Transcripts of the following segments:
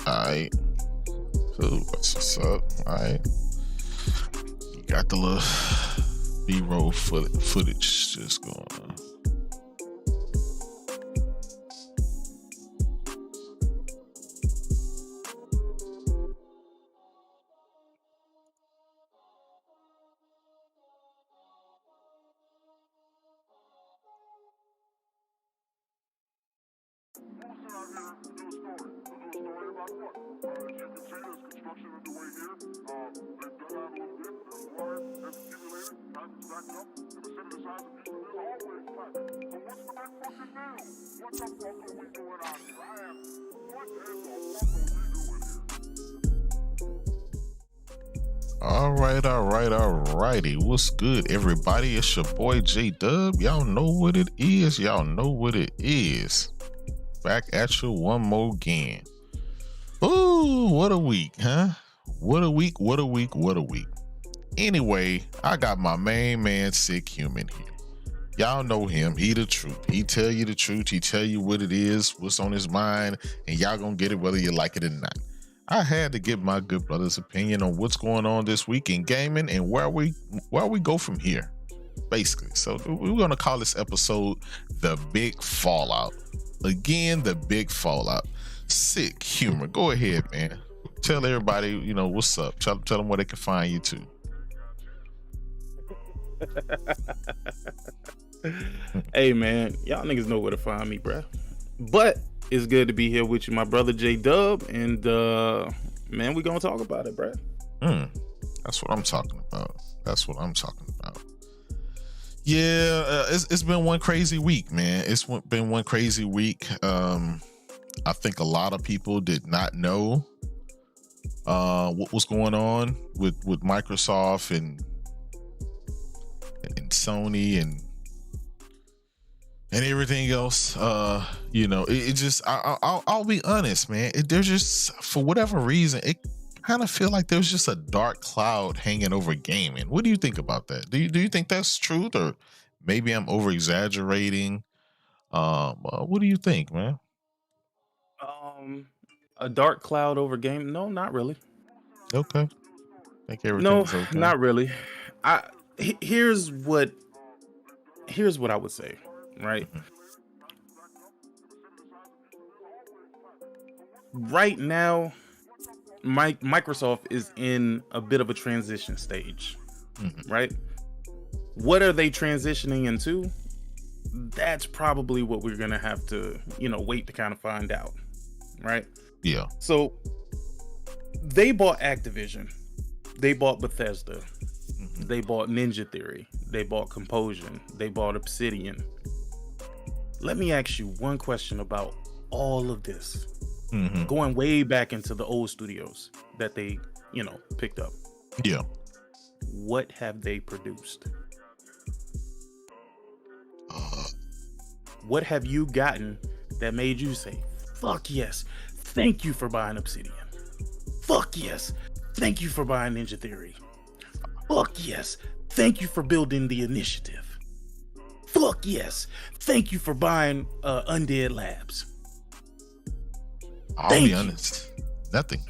Alright. So what's up? Alright. You got the little B-roll footage just going on. Alrighty. What's good, everybody? It's your boy JayDub. Y'all know what it is. Back at you one more again. Ooh, what a week, huh? What a week. Anyway, I got my main man, Sick Human, here. Y'all know him. He the truth. He tell you the truth. He tell you what it is, what's on his mind, and y'all gonna get it whether you like it or not. I had to get my good brother's opinion on what's going on this week in gaming and where we go from here, basically. So we're gonna call this episode The Big Fallout. Again, The Big Fallout. Sick Humor. Go ahead, man. Tell everybody, what's up. Tell them where they can find you too. Hey man, y'all niggas know where to find me, bruh. But it's good to be here with you, my brother JayDub, and man, we gonna talk about it, bruh. That's what I'm talking about. Yeah, it's been one crazy week, man. It's been one crazy week. I think a lot of people did not know what was going on with Microsoft and Sony and everything else. It just, I'll be honest, man. There's just, for whatever reason, it kind of feel like there's just a dark cloud hanging over gaming. What do you think about that? Do you think that's truth, or maybe I'm over exaggerating? What do you think, man? A dark cloud over game? No, not really. Okay. I think everything's okay. Not really. Here's what I would say, right? Right now, Microsoft is in a bit of a transition stage, right? What are they transitioning into? That's probably what we're gonna have to, wait to kind of find out, right? Yeah. So they bought Activision, they bought Bethesda, they bought Ninja Theory, they bought Composition, they bought Obsidian. Let me ask you one question about all of this. Going way back into the old studios that they, picked up. Yeah. What have they produced? What have you gotten that made you say, fuck yes, thank you for buying Obsidian. Fuck yes, thank you for buying Ninja Theory. Fuck yes, thank you for building the Initiative. Fuck yes, thank you for buying Undead Labs. I'll be honest, nothing.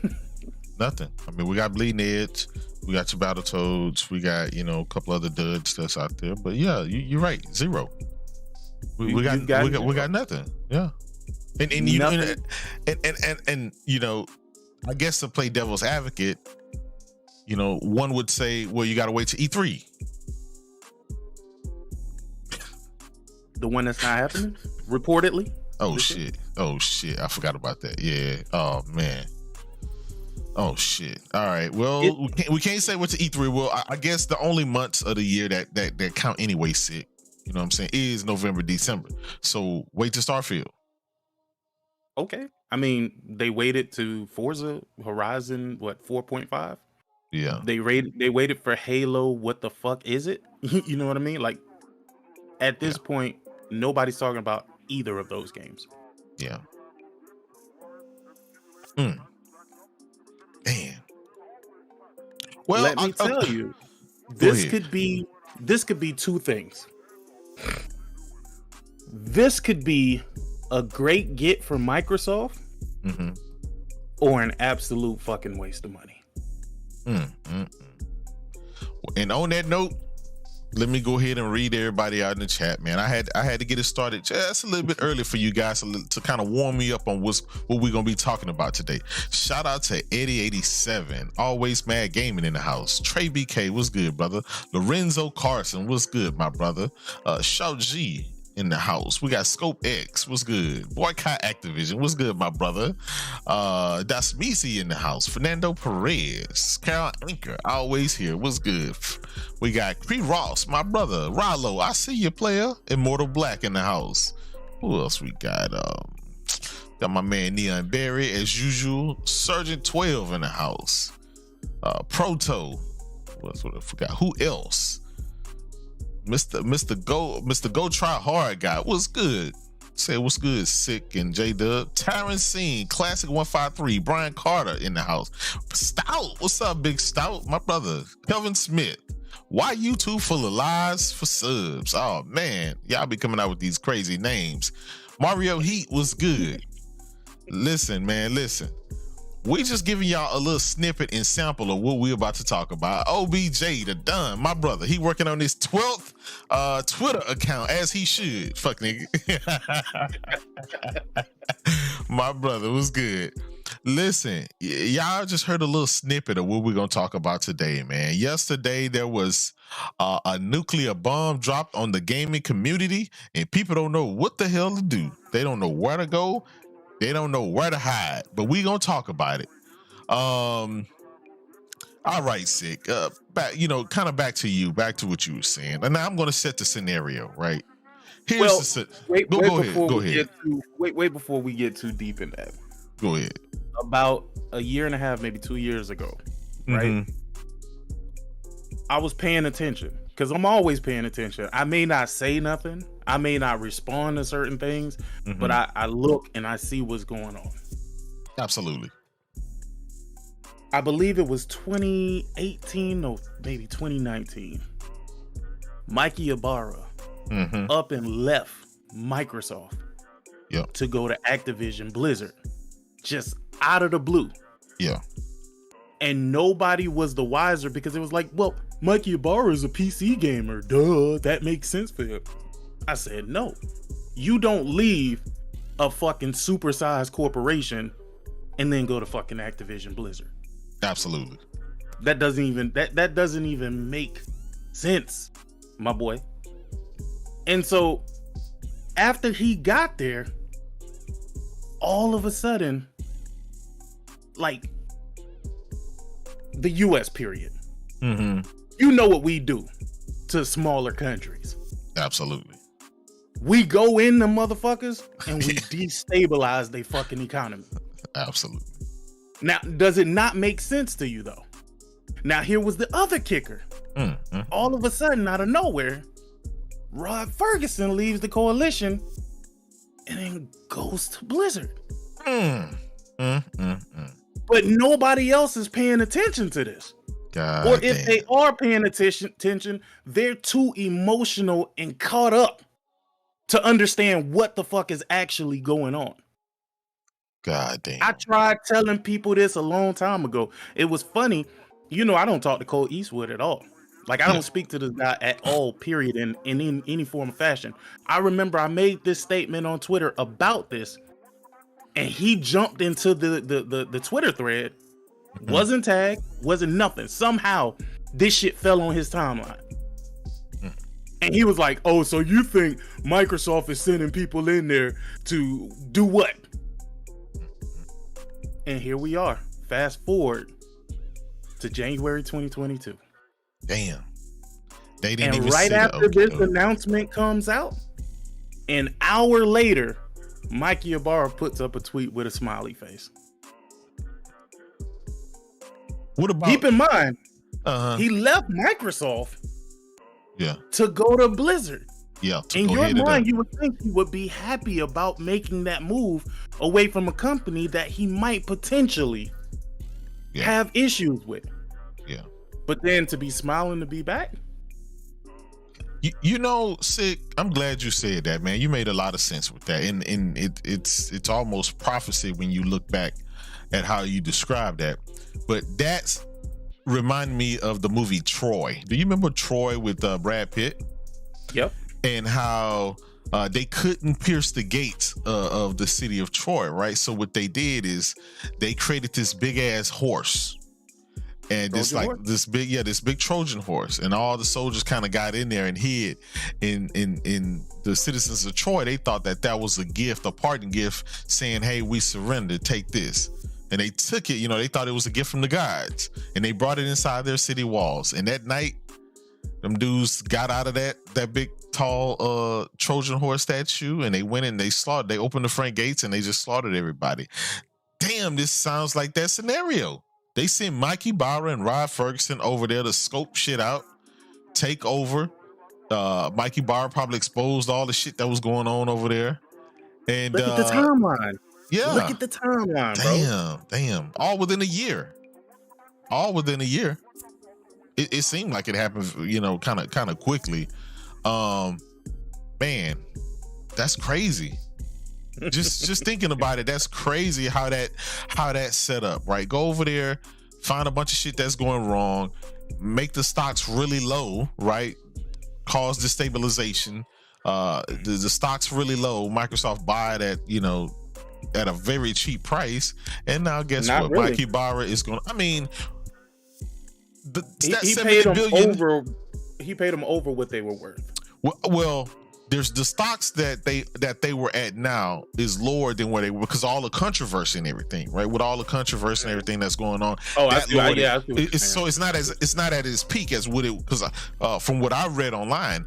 I mean, we got Bleeding Edge, we got your Battletoads, we got, a couple other duds that's out there. But yeah, you're right, zero. We got nothing. Yeah. And I guess to play devil's advocate, one would say, well, you got to wait to E3. The one that's not happening, reportedly. Oh shit! I forgot about that. Yeah. Oh man. Oh shit! All right. Well, we can't say what's E3. Well, I guess the only months of the year that count anyway, sick. You know what I'm saying? Is November, December. So wait to Starfield. Okay. I mean, they waited to Forza Horizon 4.5. Yeah. They waited for Halo. What the fuck is it? You know what I mean? Like, at this point, nobody's talking about either of those games. Yeah. Man. Well, let me tell you, this could be two things. This could be a great get for Microsoft, or an absolute fucking waste of money. And on that note, let me go ahead and read everybody out in the chat, man. I had to get it started just a little bit early for you guys to kind of warm me up on what we're gonna be talking about today. Shout out to Eddie87, Always Mad Gaming in the house. Trey BK, what's good, brother? Lorenzo Carson, what's good, my brother? Shao G in the house. We got Scope X, what's good? Boycott Activision, what's good, my brother? Das Misi in the house. Fernando Perez, Carol Anchor, always here, what's good? We got Cree Ross, my brother. Rollo, I see you, player. Immortal Black in the house. Who else we got? Got my man Neon Barry as usual. Sergeant 12 in the house. Proto. What I forgot? Who else? Mr. Go Try Hard guy. What's good? Say what's good, Sick and JayDub. Tyron Scene, Classic 153, Brian Carter in the house. Stout, what's up, Big Stout? My brother, Kevin Smith. Why you two full of lies for subs? Oh man, y'all be coming out with these crazy names. Mario Heat was good. Listen, man, listen. We just giving y'all a little snippet and sample of what we're about to talk about. OBJ, the Dunn, my brother, he working on his 12th Twitter account, as he should. Fuck nigga. My brother was good. Listen, y'all just heard a little snippet of what we're gonna talk about today, man. Yesterday, there was a nuclear bomb dropped on the gaming community, and people don't know what the hell to do. They don't know where to go. They don't know where to hide, but we gonna talk about it. All right, Sick. Back, kind of back to you, back to what you were saying. And now I'm gonna set the scenario, right? Here's wait before we get too deep in that. Go ahead. About a year and a half, maybe 2 years ago, right? I was paying attention because I'm always paying attention. I may not say nothing. I may not respond to certain things, but I look and I see what's going on. Absolutely. I believe it was 2018 or maybe 2019. Mikey Ibarra up and left Microsoft to go to Activision Blizzard, just out of the blue. Yeah. And nobody was the wiser because it was like, well, Mikey Ibarra is a PC gamer. Duh, that makes sense for him. I said, no, you don't leave a fucking supersized corporation and then go to fucking Activision Blizzard. Absolutely. That doesn't even make sense, my boy. And so after he got there, all of a sudden, like the US period, you know what we do to smaller countries. Absolutely. We go in the motherfuckers and we destabilize their fucking economy. Absolutely. Now, does it not make sense to you though? Now, here was the other kicker. All of a sudden, out of nowhere, Rod Ferguson leaves the coalition and then goes to Blizzard. But nobody else is paying attention to this. God or if damn. they are paying attention, they're too emotional and caught up to understand what the fuck is actually going on. God damn. I tried telling people this a long time ago. It was funny. I don't talk to Cole Eastwood at all. Like, I don't speak to this guy at all, period, in any form of fashion. I remember I made this statement on Twitter about this, and he jumped into the Twitter thread, wasn't tagged, wasn't nothing. Somehow, this shit fell on his timeline. And he was like, oh, so you think Microsoft is sending people in there to do what? And here we are. Fast forward to January 2022. Damn. They didn't even right see after this announcement comes out, an hour later, Mikey Ibarra puts up a tweet with a smiley face. What about? Keep in mind, he left Microsoft to go to Blizzard. Yeah. In your mind, you would think he would be happy about making that move away from a company that he might potentially have issues with. Yeah. But then to be smiling to be back. Sick, I'm glad you said that, man. You made a lot of sense with that. And it's almost prophecy when you look back at how you describe that. But that's reminded me of the movie Troy. Do you remember Troy with Brad Pitt? Yep. And how they couldn't pierce the gates of the city of Troy, right? So what they did is they created this big ass horse, and this big Trojan horse, and all the soldiers kind of got in there and hid. In the citizens of Troy, they thought that was a gift, a parting gift, saying, "Hey, we surrender. Take this." And they took it. They thought it was a gift from the gods, and they brought it inside their city walls. And that night, them dudes got out of that big tall Trojan horse statue, and they went in, they opened the front gates, and they just slaughtered everybody. Damn, this sounds like that scenario. They sent Mikey Barra and Rod Ferguson over there to scope shit out, take over. Mikey Barra probably exposed all the shit that was going on over there. And look at the timeline. Yeah. Look at the timeline, bro. Damn. All within a year. It seemed like it happened, kind of quickly. Man, that's crazy. just thinking about it, that's crazy how that set up, right? Go over there, find a bunch of shit that's going wrong, make the stocks really low, right? Cause destabilization. The stock's really low. Microsoft buy it at a very cheap price, and now guess Not what? really. Mikey Barra is going. I mean, he paid them over. He paid them over what they were worth. Well, there's the stocks that they were at now is lower than where they were because of all the controversy and everything, right? With all the controversy and everything that's going on. Oh, I see. So it's not at its peak as what it, because from what I read online,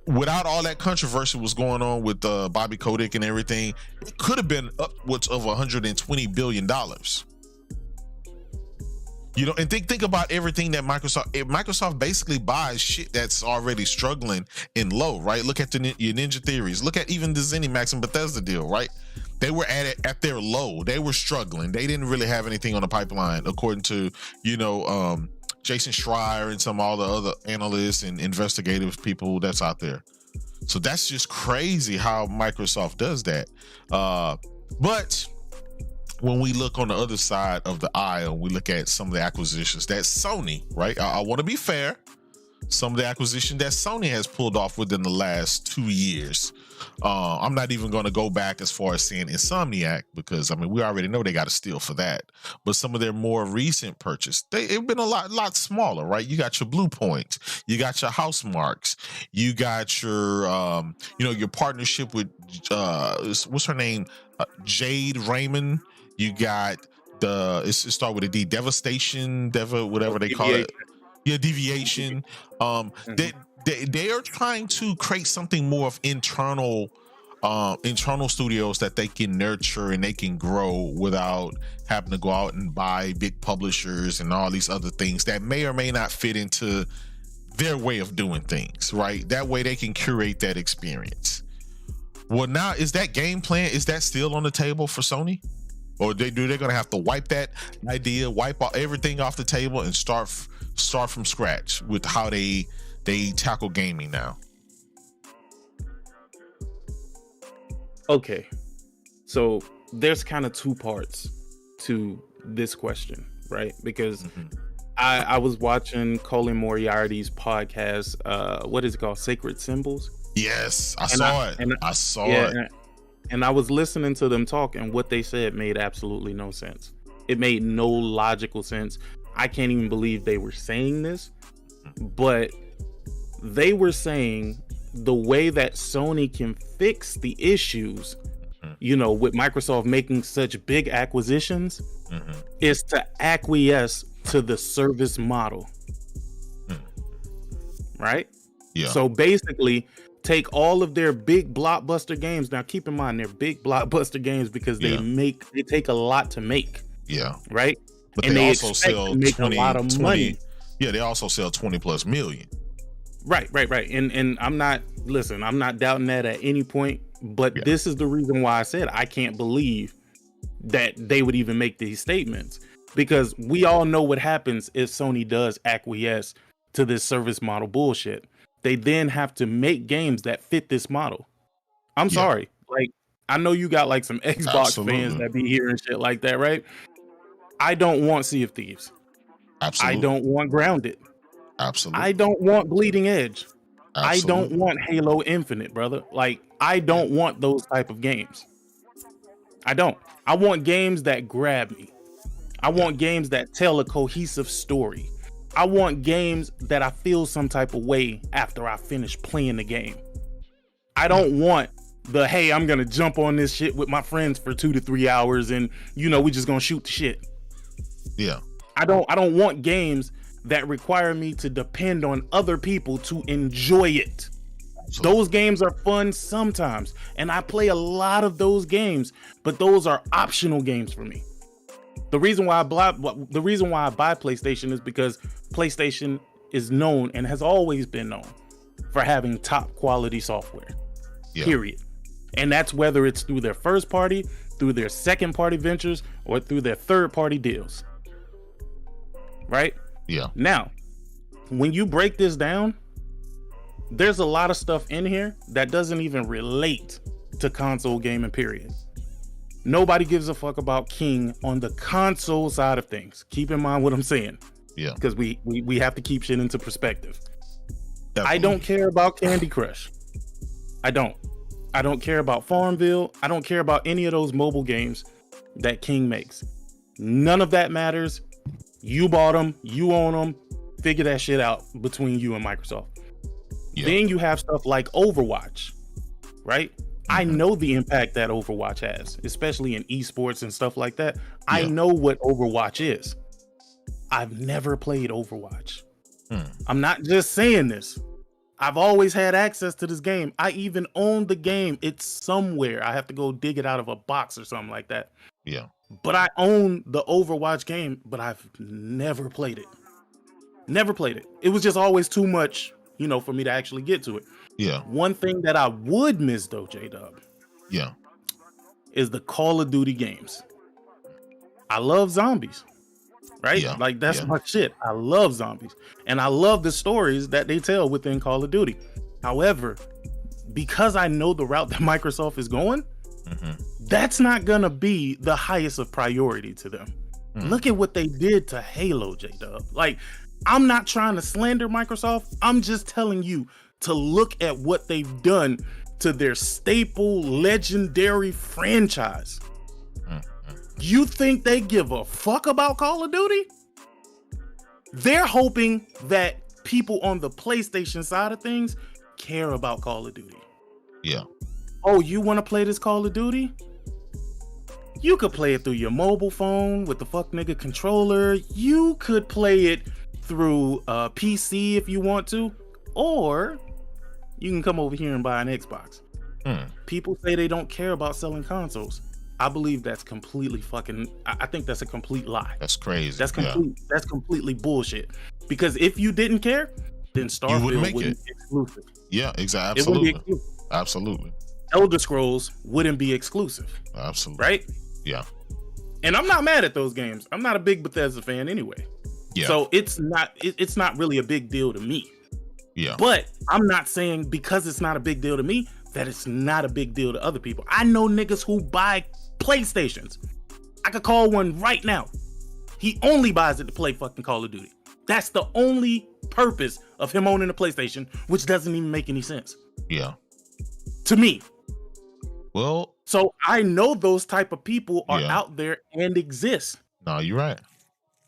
without all that controversy was going on with Bobby Kotick and everything, it could have been upwards of $120 billion. And think about everything that Microsoft basically buys shit that's already struggling and low, right? Look at your Ninja Theories. Look at even the ZeniMax and Bethesda deal, right? They were at their low. They were struggling. They didn't really have anything on the pipeline, according to Jason Schreier and all the other analysts and investigative people that's out there. So that's just crazy how Microsoft does that. But when we look on the other side of the aisle, we look at some of the acquisitions that Sony, right? I want to be fair. Some of the acquisition that Sony has pulled off within the last 2 years. I'm not even going to go back as far as saying Insomniac, because we already know they got to steal for that. But some of their more recent purchase, they've been a lot smaller, right? You got your Blue Point, you got your Housemarks, you got your your partnership with what's her name, Jade Raymond. You got it start with a D, Devastation, whatever they call it. Yeah, Deviation. They are trying to create something more of internal studios that they can nurture and they can grow without having to go out and buy big publishers and all these other things that may or may not fit into their way of doing things, right? That way they can curate that experience. Well, now is that game plan, is that still on the table for Sony? Or they're going to have to wipe that idea, wipe everything off the table and start from scratch with how they tackle gaming now? Okay, so there's kind of two parts to this question, right? Because I was watching Colin Moriarty's podcast. What is it called? Sacred Symbols? Yes, I saw it. And I was listening to them talk, and what they said made absolutely no sense. It made no logical sense. I can't even believe they were saying this, but they were saying the way that Sony can fix the issues, with Microsoft making such big acquisitions, is to acquiesce to the service model. Right? Yeah. So basically, take all of their big blockbuster games. Now, keep in mind, they're big blockbuster games because they take a lot to make. Yeah. Right? But and they they also sell 20, a lot of money. Yeah, they also sell 20+ million. Right. And I'm not doubting that at any point, but this is the reason why I said I can't believe that they would even make these statements, because we all know what happens if Sony does acquiesce to this service model bullshit. They then have to make games that fit this model. I'm sorry. Like, I know you got like some Xbox fans that be hearing shit like that, right? I don't want Sea of Thieves. Absolutely. I don't want Grounded. Absolutely. I don't want Bleeding Edge. Absolutely. I don't want Halo Infinite, brother. Like, I don't want those type of games. I don't. I want games that grab me. I want games that tell a cohesive story. I want games that I feel some type of way after I finish playing the game. I don't want the, hey, I'm gonna jump on this shit with my friends for 2 to 3 hours and we just gonna shoot the shit. Yeah. I don't want games that require me to depend on other people to enjoy it. Absolutely. Those games are fun sometimes, and I play a lot of those games, but those are optional games for me. The reason why I buy PlayStation is because PlayStation is known and has always been known for having top quality software. Yeah. Period. And that's whether it's through their first party, through their second party ventures, or through their third party deals. Right? Yeah. Now, when you break this down, there's a lot of stuff in here that doesn't even relate to console gaming, period. Nobody gives a fuck about King on the console side of things. Keep in mind what I'm saying. Yeah. Because we have to keep shit into perspective. Definitely. I don't care about Candy Crush. I don't care about Farmville. I don't care about any of those mobile games that King makes. None of that matters. You bought them. You own them. Figure that shit out between you and Microsoft. Yeah. Then you have stuff like Overwatch, right? Mm-hmm. I know the impact that Overwatch has, especially in esports and stuff like that. Yeah. I know what Overwatch is. I've never played Overwatch. I'm not just saying this. I've always had access to this game. I even own the game. It's somewhere. I have to go dig it out of a box or something like that. Yeah. But I own the Overwatch game, but I've never played it. Never played it. It was just always too much, for me to actually get to it. Yeah. One thing that I would miss though, JayDub. Yeah. Is the Call of Duty games. I love zombies. Right? Yeah. Like that's my shit. I love zombies. And I love the stories that they tell within Call of Duty. However, because I know the route that Microsoft is going, that's not gonna be the highest of priority to them. Look at what they did to Halo, JayDub. Like, I'm not trying to slander Microsoft. I'm just telling you to look at what they've done to their staple, legendary franchise. You think they give a fuck about Call of Duty? They're hoping that people on the PlayStation side of things care about Call of Duty. Yeah. Oh, you want to play this Call of Duty? You could play it through your mobile phone with the fuck nigga controller. You could play it through PC if you want to, or you can come over here and buy an Xbox. People say they don't care about selling consoles. I believe that's completely I think that's a complete lie. That's crazy. That's completely bullshit. Because if you didn't care, then Starfield wouldn't be exclusive. Yeah, exactly. Absolutely. Absolutely. Elder Scrolls wouldn't be exclusive. Absolutely. Right? Yeah. And I'm not mad at those games. I'm not a big Bethesda fan anyway. Yeah. So it's not really a big deal to me. Yeah. But I'm not saying because it's not a big deal to me that it's not a big deal to other people. I know niggas who buy PlayStations. I could call one right now. He only buys it to play fucking Call of Duty. That's the only purpose of him owning a PlayStation, which doesn't even make any sense. Yeah. To me. Well, so I know those type of people are out there and exist. No, you're right.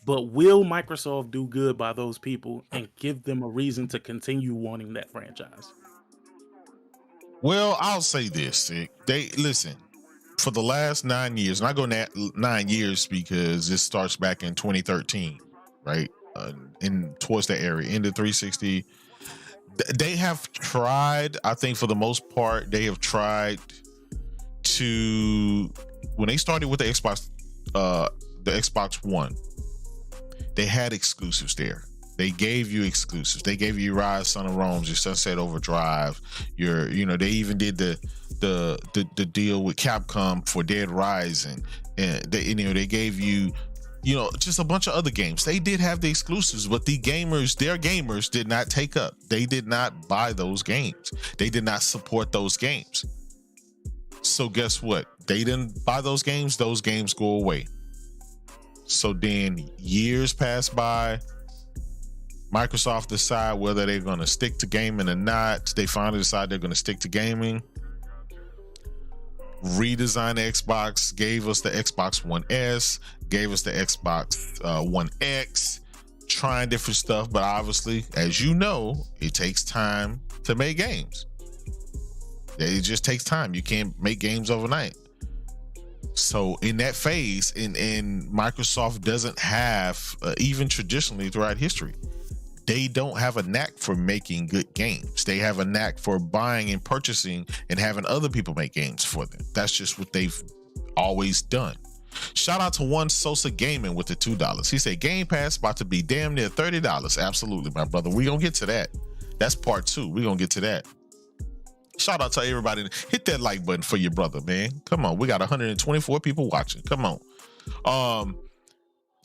But will Microsoft do good by those people and give them a reason to continue wanting that franchise? Well, I'll say this. They listen, for the last 9 years, and I go 9 years because this starts back in 2013, right? In towards that area, into 360. They have tried, I think for the most part, they have tried to, when they started with the Xbox One, they had exclusives there. They gave you exclusives. They gave you Rise, Son of Rome, your Sunset Overdrive, they even did the deal with Capcom for Dead Rising, and they gave you, just a bunch of other games. They did have the exclusives, but their gamers did not take up. They did not buy those games. They did not support those games. So guess what? They didn't buy those games go away. So then years pass by. Microsoft decide whether they're going to stick to gaming or not. They finally decide they're going to stick to gaming. Redesign the Xbox, gave us the Xbox One S, gave us the Xbox One X, trying different stuff. But obviously, as you know, it takes time to make games. It just takes time. You can't make games overnight. So in that phase, and Microsoft doesn't have, even traditionally throughout history, they don't have a knack for making good games. They have a knack for buying and purchasing and having other people make games for them. That's just what they've always done. Shout out to One Sosa Gaming with the $2. He said Game Pass about to be damn near $30. Absolutely, my brother. We gonna get to that. That's part 2. We gonna get to that. Shout out to everybody. Hit that like button for your brother, man. Come on. We got 124 people watching. Come on.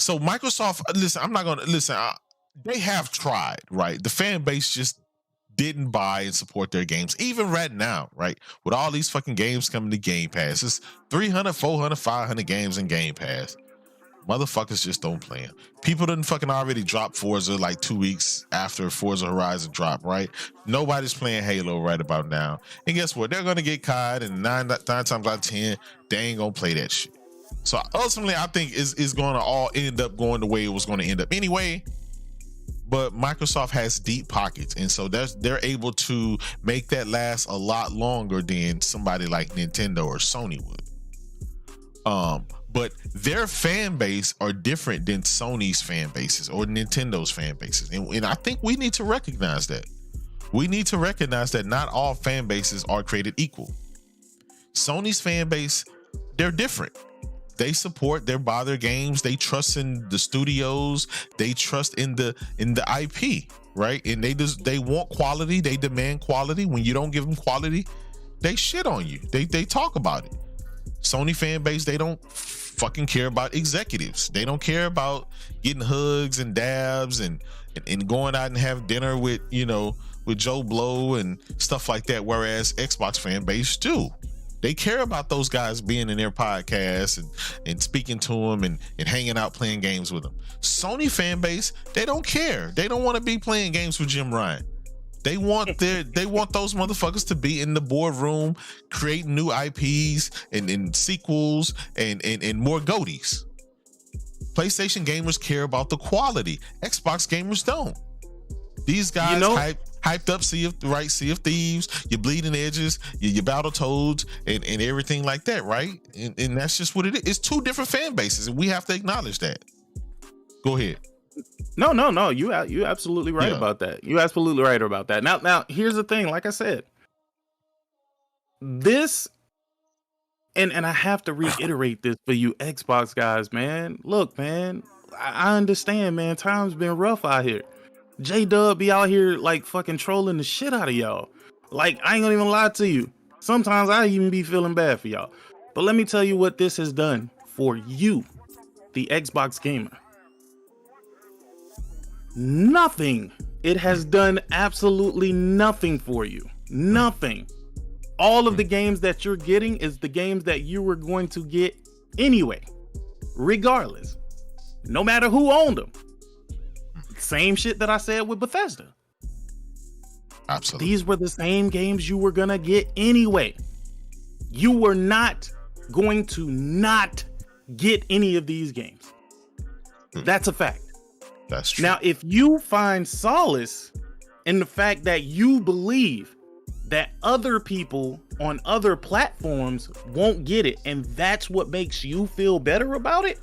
So Microsoft, listen, I'm not gonna listen. They have tried, right? The fan base just didn't buy and support their games. Even right now, right? With all these fucking games coming to Game Pass, it's 300, 400, 500 games in Game Pass. Motherfuckers just don't play them. People didn't fucking already drop Forza like 2 weeks after Forza Horizon dropped, right? Nobody's playing Halo right about now. And guess what? They're gonna get caught, and nine times out of 10, they ain't gonna play that shit. So ultimately, I think is gonna all end up going the way it was gonna end up anyway. But Microsoft has deep pockets, and so they're able to make that last a lot longer than somebody like Nintendo or Sony would. But their fan base are different than Sony's fan bases or Nintendo's fan bases, and I think we need to recognize that. We need to recognize that not all fan bases are created equal. Sony's fan base, they're different. They support, they buy their games, they trust in the studios, they trust in the IP, right? And they want quality, they demand quality. When you don't give them quality, they shit on you. They talk about it. Sony fan base, they don't fucking care about executives. They don't care about getting hugs and dabs and going out and have dinner with Joe Blow and stuff like that. Whereas Xbox fan base do. They care about those guys being in their podcasts and speaking to them and hanging out playing games with them. Sony fan base, they don't care. They don't want to be playing games with Jim Ryan. They want those motherfuckers to be in the boardroom creating new IPs and sequels and more goatees. PlayStation gamers care about the quality. Xbox gamers don't. These guys hyped up Sea of Thieves, your Bleeding Edges, your Battletoads, and everything like that, right? And that's just what it is. It's two different fan bases, and we have to acknowledge that. Go ahead. No. You absolutely right about that. You absolutely right about that. Now, here's the thing. Like I said, this, and I have to reiterate this for you Xbox guys, man. Look, man, I understand, man. Times been rough out here. JayDub be out here like fucking trolling the shit out of y'all. Like, I ain't gonna even lie to you. Sometimes I even be feeling bad for y'all. But let me tell you what this has done for you, the Xbox gamer. Nothing. It has done absolutely nothing for you. Nothing. All of the games that you're getting is the games that you were going to get anyway, regardless. No matter who owned them. Same shit that I said with Bethesda. Absolutely. These were the same games you were gonna get anyway. You were not going to not get any of these games. That's a fact. That's true. Now, if you find solace in the fact that you believe that other people on other platforms won't get it, and that's what makes you feel better about it,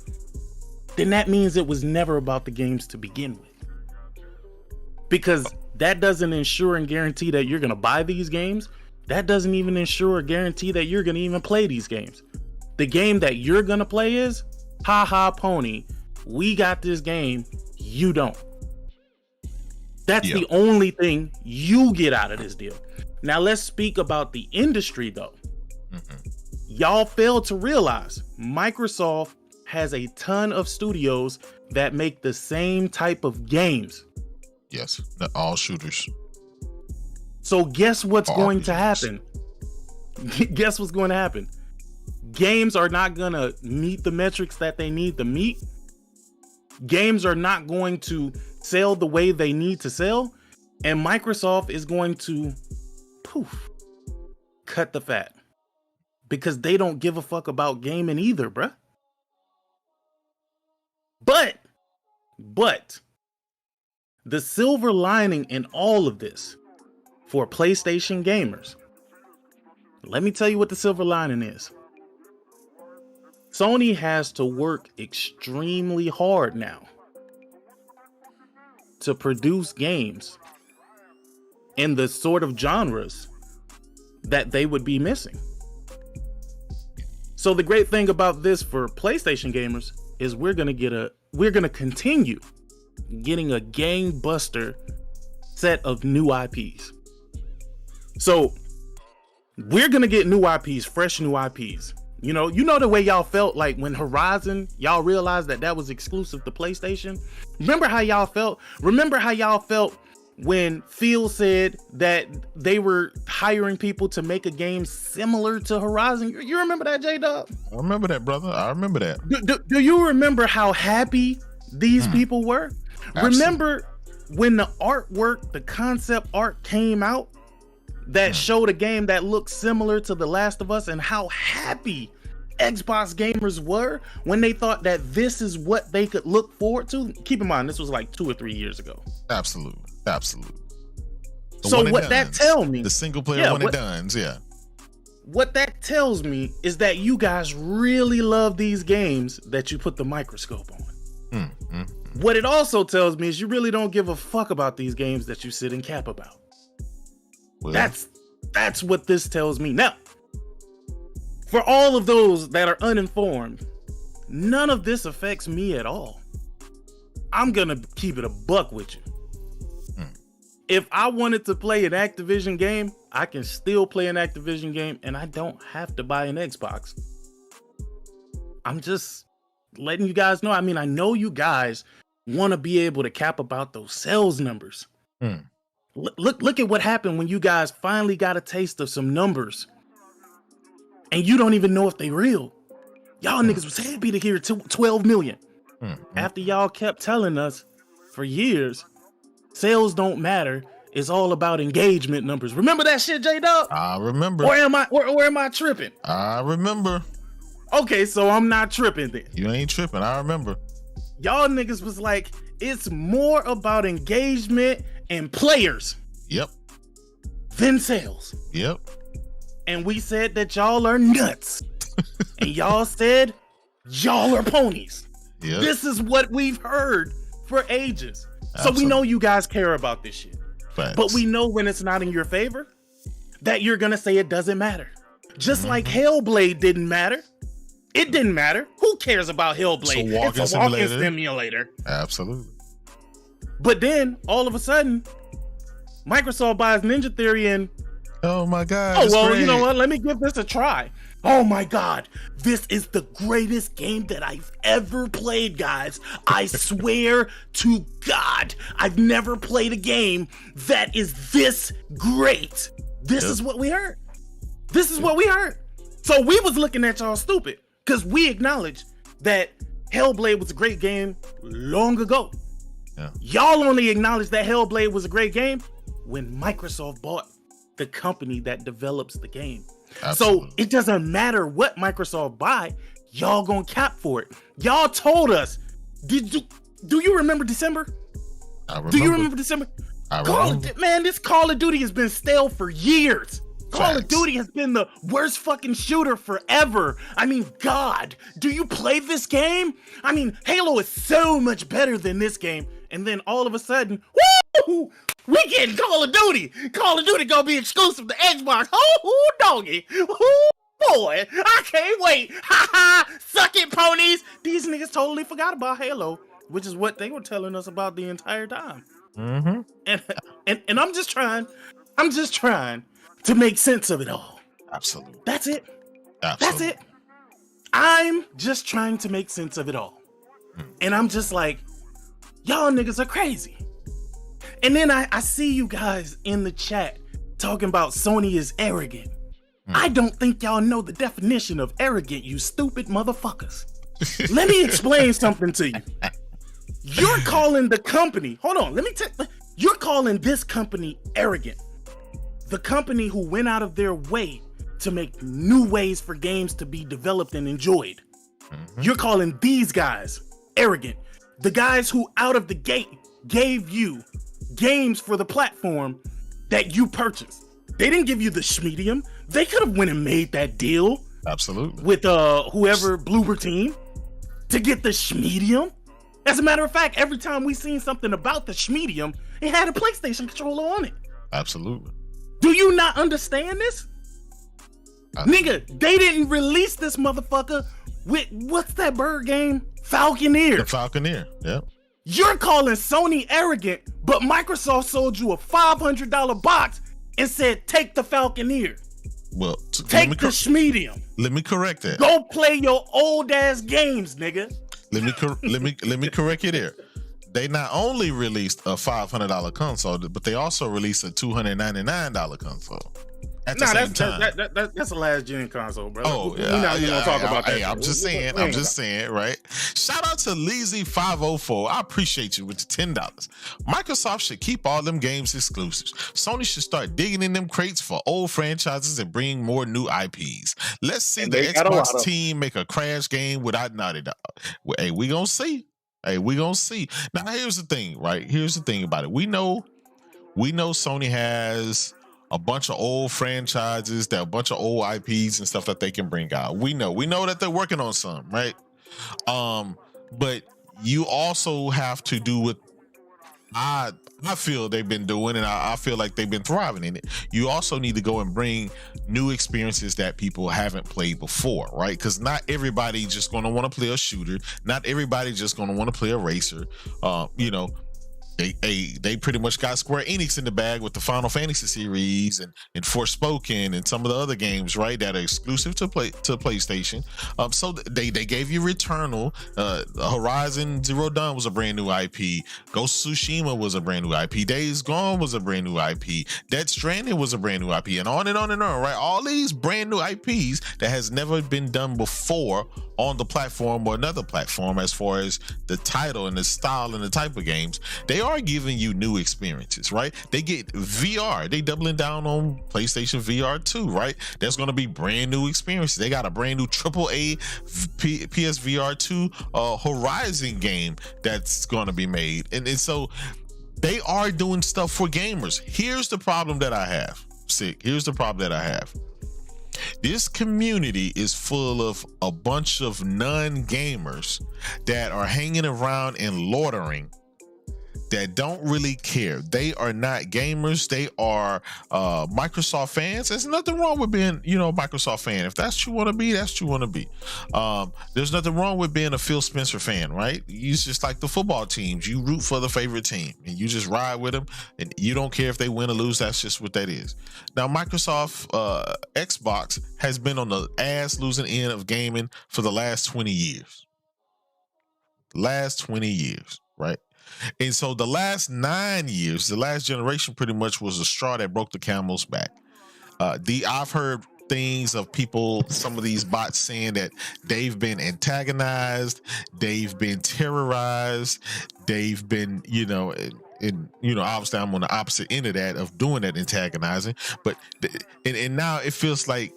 then that means it was never about the games to begin with. Because that doesn't ensure and guarantee that you're going to buy these games. That doesn't even ensure or guarantee that you're going to even play these games. The game that you're going to play is, ha ha pony, we got this game, you don't. That's the only thing you get out of this deal. Now let's speak about the industry though. Y'all fail to realize Microsoft has a ton of studios that make the same type of games. Yes, all shooters. So guess what's going to happen? Guess what's going to happen? Games are not going to meet the metrics that they need to meet Games are not going to sell the way they need to sell, and Microsoft is going to cut the fat because they don't give a fuck about gaming either, bruh. But the silver lining in all of this for PlayStation gamers, let me tell you what the silver lining is. Sony has to work extremely hard now to produce games in the sort of genres that they would be missing. So the great thing about this for PlayStation gamers is we're gonna continue getting a gangbuster set of new IPs. So we're gonna get new IPs, fresh new IPs. You know the way y'all felt like when Horizon, y'all realized that was exclusive to PlayStation. Remember how y'all felt? Remember how y'all felt when Phil said that they were hiring people to make a game similar to Horizon? You remember that, JayDub? I remember that, brother. I remember that. Do you remember how happy these people were? Absolutely. Remember when the artwork, the concept art came out that showed a game that looked similar to The Last of Us, and how happy Xbox gamers were when they thought that this is what they could look forward to? Keep in mind, this was like 2 or 3 years ago. Absolutely. So what that tells me, the single player when it does, yeah. What that tells me is that you guys really love these games that you put the microscope on. What it also tells me is you really don't give a fuck about these games that you sit and cap about. Well, that's what this tells me. Now, for all of those that are uninformed, none of this affects me at all. I'm gonna keep it a buck with you. If I wanted to play an Activision game, I can still play an Activision game, and I don't have to buy an Xbox. I'm just letting you guys know. I mean, I know you guys want to be able to cap about those sales numbers. Look at what happened when you guys finally got a taste of some numbers, and you don't even know if they real. Y'all niggas was happy to hear 12 million. After y'all kept telling us for years, sales don't matter. It's all about engagement numbers. Remember that shit, JayDub? I remember. Or am I tripping? I remember. Okay, so I'm not tripping then. You ain't tripping. I remember. Y'all niggas was like, it's more about engagement and players. Yep. Than sales. Yep. And we said that y'all are nuts. And y'all said y'all are ponies. Yep. This is what we've heard for ages. Absolutely. So we know you guys care about this shit. Facts. But we know when it's not in your favor that you're gonna say it doesn't matter. Just like Hellblade didn't matter. It didn't matter. Who cares about Hellblade? It's a walking simulator. Absolutely. But then all of a sudden, Microsoft buys Ninja Theory and oh my god. Great. You know what? Let me give this a try. Oh my god, this is the greatest game that I've ever played, guys. I swear to God, I've never played a game that is this great. This is what we heard. This is what we heard. So we was looking at y'all stupid because we acknowledged that Hellblade was a great game long ago. Yeah. Y'all only acknowledged that Hellblade was a great game when Microsoft bought the company that develops the game. Absolutely. So it doesn't matter what Microsoft buy, y'all gonna cap for it. Y'all told us. Do you remember December? I remember. Do you remember December? I remember. Man, this Call of Duty has been stale for years. Call of Duty has been the worst fucking shooter forever. I mean, God, do you play this game? I mean, Halo is so much better than this game. And then all of a sudden, woo! We getting Call of Duty. Call of Duty gonna be exclusive to Xbox. Oh, doggy. Oh, boy. I can't wait. Ha ha. Suck it, ponies. These niggas totally forgot about Halo, which is what they were telling us about the entire time. And I'm just trying to make sense of it all. Absolutely. That's it. Absolutely. That's it. I'm just trying to make sense of it all. And I'm just like, y'all niggas are crazy. And then I see you guys in the chat talking about Sony is arrogant. I don't think y'all know the definition of arrogant, you stupid motherfuckers. Let me explain something to you. You're calling the company. Hold on, let me tell. You're calling this company arrogant. The company who went out of their way to make new ways for games to be developed and enjoyed. Mm-hmm. You're calling these guys arrogant. The guys who out of the gate gave you games for the platform that you purchased. They didn't give you the schmedium. They could have went and made that deal. Absolutely. With whoever Bloober team to get the schmedium. As a matter of fact, every time we seen something about the schmedium, it had a PlayStation controller on it. Absolutely. Do you not understand this? Nigga, they didn't release this motherfucker with, what's that bird game? Falconeer. The Falconeer, yeah. You're calling Sony arrogant, but Microsoft sold you a $500 box and said, take the Falconeer. Well, take the schmedium. Let me correct that. Go play your old ass games, nigga. Let me correct you there. They not only released a $500 console, but they also released a $299 console. At the same time. That's a last gen console, bro. Oh, yeah. We're not even gonna talk about that. Hey, I'm just saying, right? Shout out to Leezy504. I appreciate you with the $10. Microsoft should keep all them games exclusives. Sony should start digging in them crates for old franchises and bring more new IPs. Let's see the Xbox team make a Crash game without Naughty Dog. Well, hey, we gonna see. Now, here's the thing, right? Here's the thing about it. We know Sony has a bunch of old franchises, a bunch of old IPs and stuff that they can bring out. We know that they're working on some, right? But you also have to do what I feel they've been doing, and I feel like they've been thriving in it. You also need to go and bring new experiences that people haven't played before, right? Because not everybody just going to want to play a shooter. Not everybody just going to want to play a racer. They pretty much got Square Enix in the bag with the Final Fantasy series and Forspoken and some of the other games, right, that are exclusive to PlayStation. So they gave you Returnal, Horizon Zero Dawn was a brand new IP, Ghost of Tsushima was a brand new IP, Days Gone was a brand new IP, Death Stranding was a brand new IP, and on and on and on, right? All these brand new IPs that has never been done before on the platform or another platform as far as the title and the style and the type of games. They are giving you new experiences, right? They get VR. They doubling down on PlayStation VR 2, right? There's going to be brand new experiences. They got a brand new AAA PSVR 2 Horizon game that's going to be made. And so they are doing stuff for gamers. Here's the problem that I have. Here's the problem that I have. This community is full of a bunch of non-gamers that are hanging around and loitering, that don't really care. They are not gamers. They are Microsoft fans. There's nothing wrong with being, a Microsoft fan. If that's what you want to be, that's what you want to be. There's nothing wrong with being a Phil Spencer fan, right? It's just like the football teams. You root for the favorite team and you just ride with them, and you don't care if they win or lose. That's just what that is. Now, Microsoft Xbox has been on the ass losing end of gaming for the last 20 years. Right? And so the last 9 years, the last generation pretty much was a straw that broke the camel's back. I've heard things of people, some of these bots saying that they've been antagonized, they've been terrorized, they've been, obviously I'm on the opposite end of that, of doing that antagonizing. But and now it feels like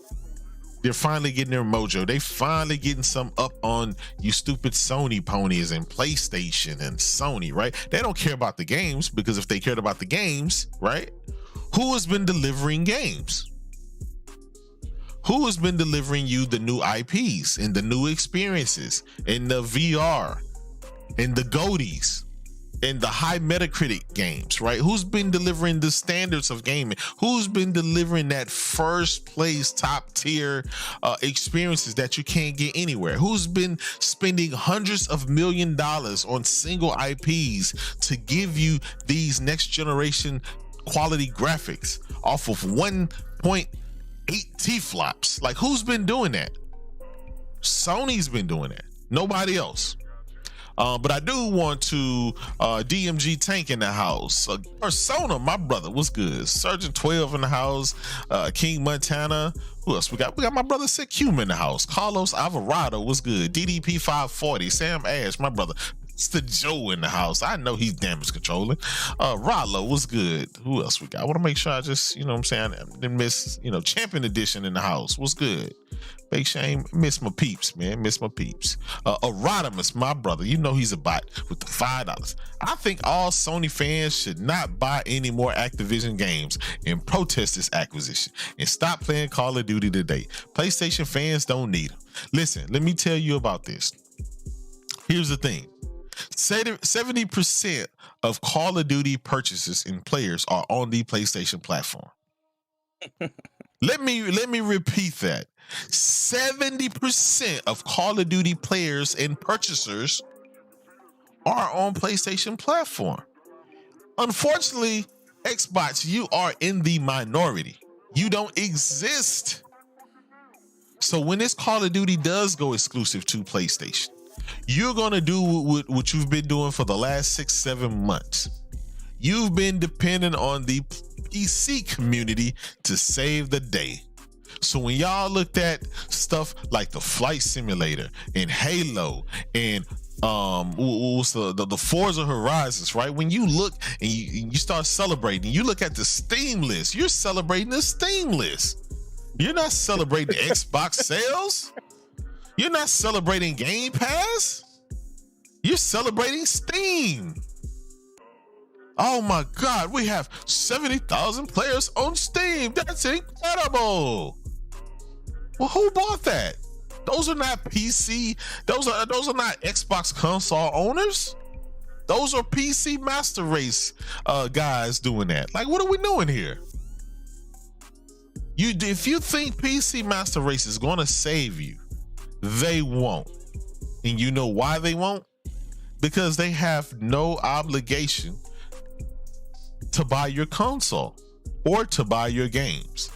they're finally getting their mojo. They finally getting some up on you stupid Sony ponies and PlayStation and Sony, right? They don't care about the games, because if they cared about the games, right? Who has been delivering games? Who has been delivering you the new IPs and the new experiences and the VR and the GOTYs and the high Metacritic games, right? Who's been delivering the standards of gaming? Who's been delivering that first place, top tier experiences that you can't get anywhere? Who's been spending hundreds of $millions on single IPs to give you these next generation quality graphics off of 1.8 T-flops? Like, who's been doing that? Sony's been doing that. Nobody else. But I do want to DMG Tank in the house. Persona, my brother, what's good? Sergeant 12 in the house. King Montana. Who else we got? We got my brother Sick Human in the house. Carlos Alvarado, what's good? DDP 540. Sam Ash, my brother. Mr. Joe in the house. I know he's damage controlling. Rollo, what's good? Who else we got? I want to make sure I just, you know what I'm saying, I didn't miss, Champion Edition in the house. What's good? Big Shame, miss my peeps, man. Miss my peeps. Erodimus, my brother, you know he's a bot with the $5. I think all Sony fans should not buy any more Activision games and protest this acquisition and stop playing Call of Duty today. PlayStation fans don't need them. Listen, let me tell you about this. Here's the thing. 70% of Call of Duty purchases and players are on the PlayStation platform. Let me repeat that. 70% of Call of Duty players and purchasers are on PlayStation platform. Unfortunately, Xbox, you are in the minority. You don't exist. So when this Call of Duty does go exclusive to PlayStation, you're going to do what you've been doing for the last 6-7 months. You've been dependent on the PC community to save the day. So when y'all looked at stuff like the Flight Simulator and Halo and what's the Forza Horizons, right? When you look and you start celebrating, you look at the Steam list. You're celebrating the Steam list. You're not celebrating Xbox sales. You're not celebrating Game Pass. You're celebrating Steam. Oh my God, we have 70,000 players on Steam. That's incredible. Well, who bought that? Those are not PC. Those are not Xbox console owners. Those are PC Master Race guys doing that. Like, what are we doing here? If you think PC Master Race is going to save you, they won't. And you know why they won't? Because they have no obligation to buy your console or to buy your games.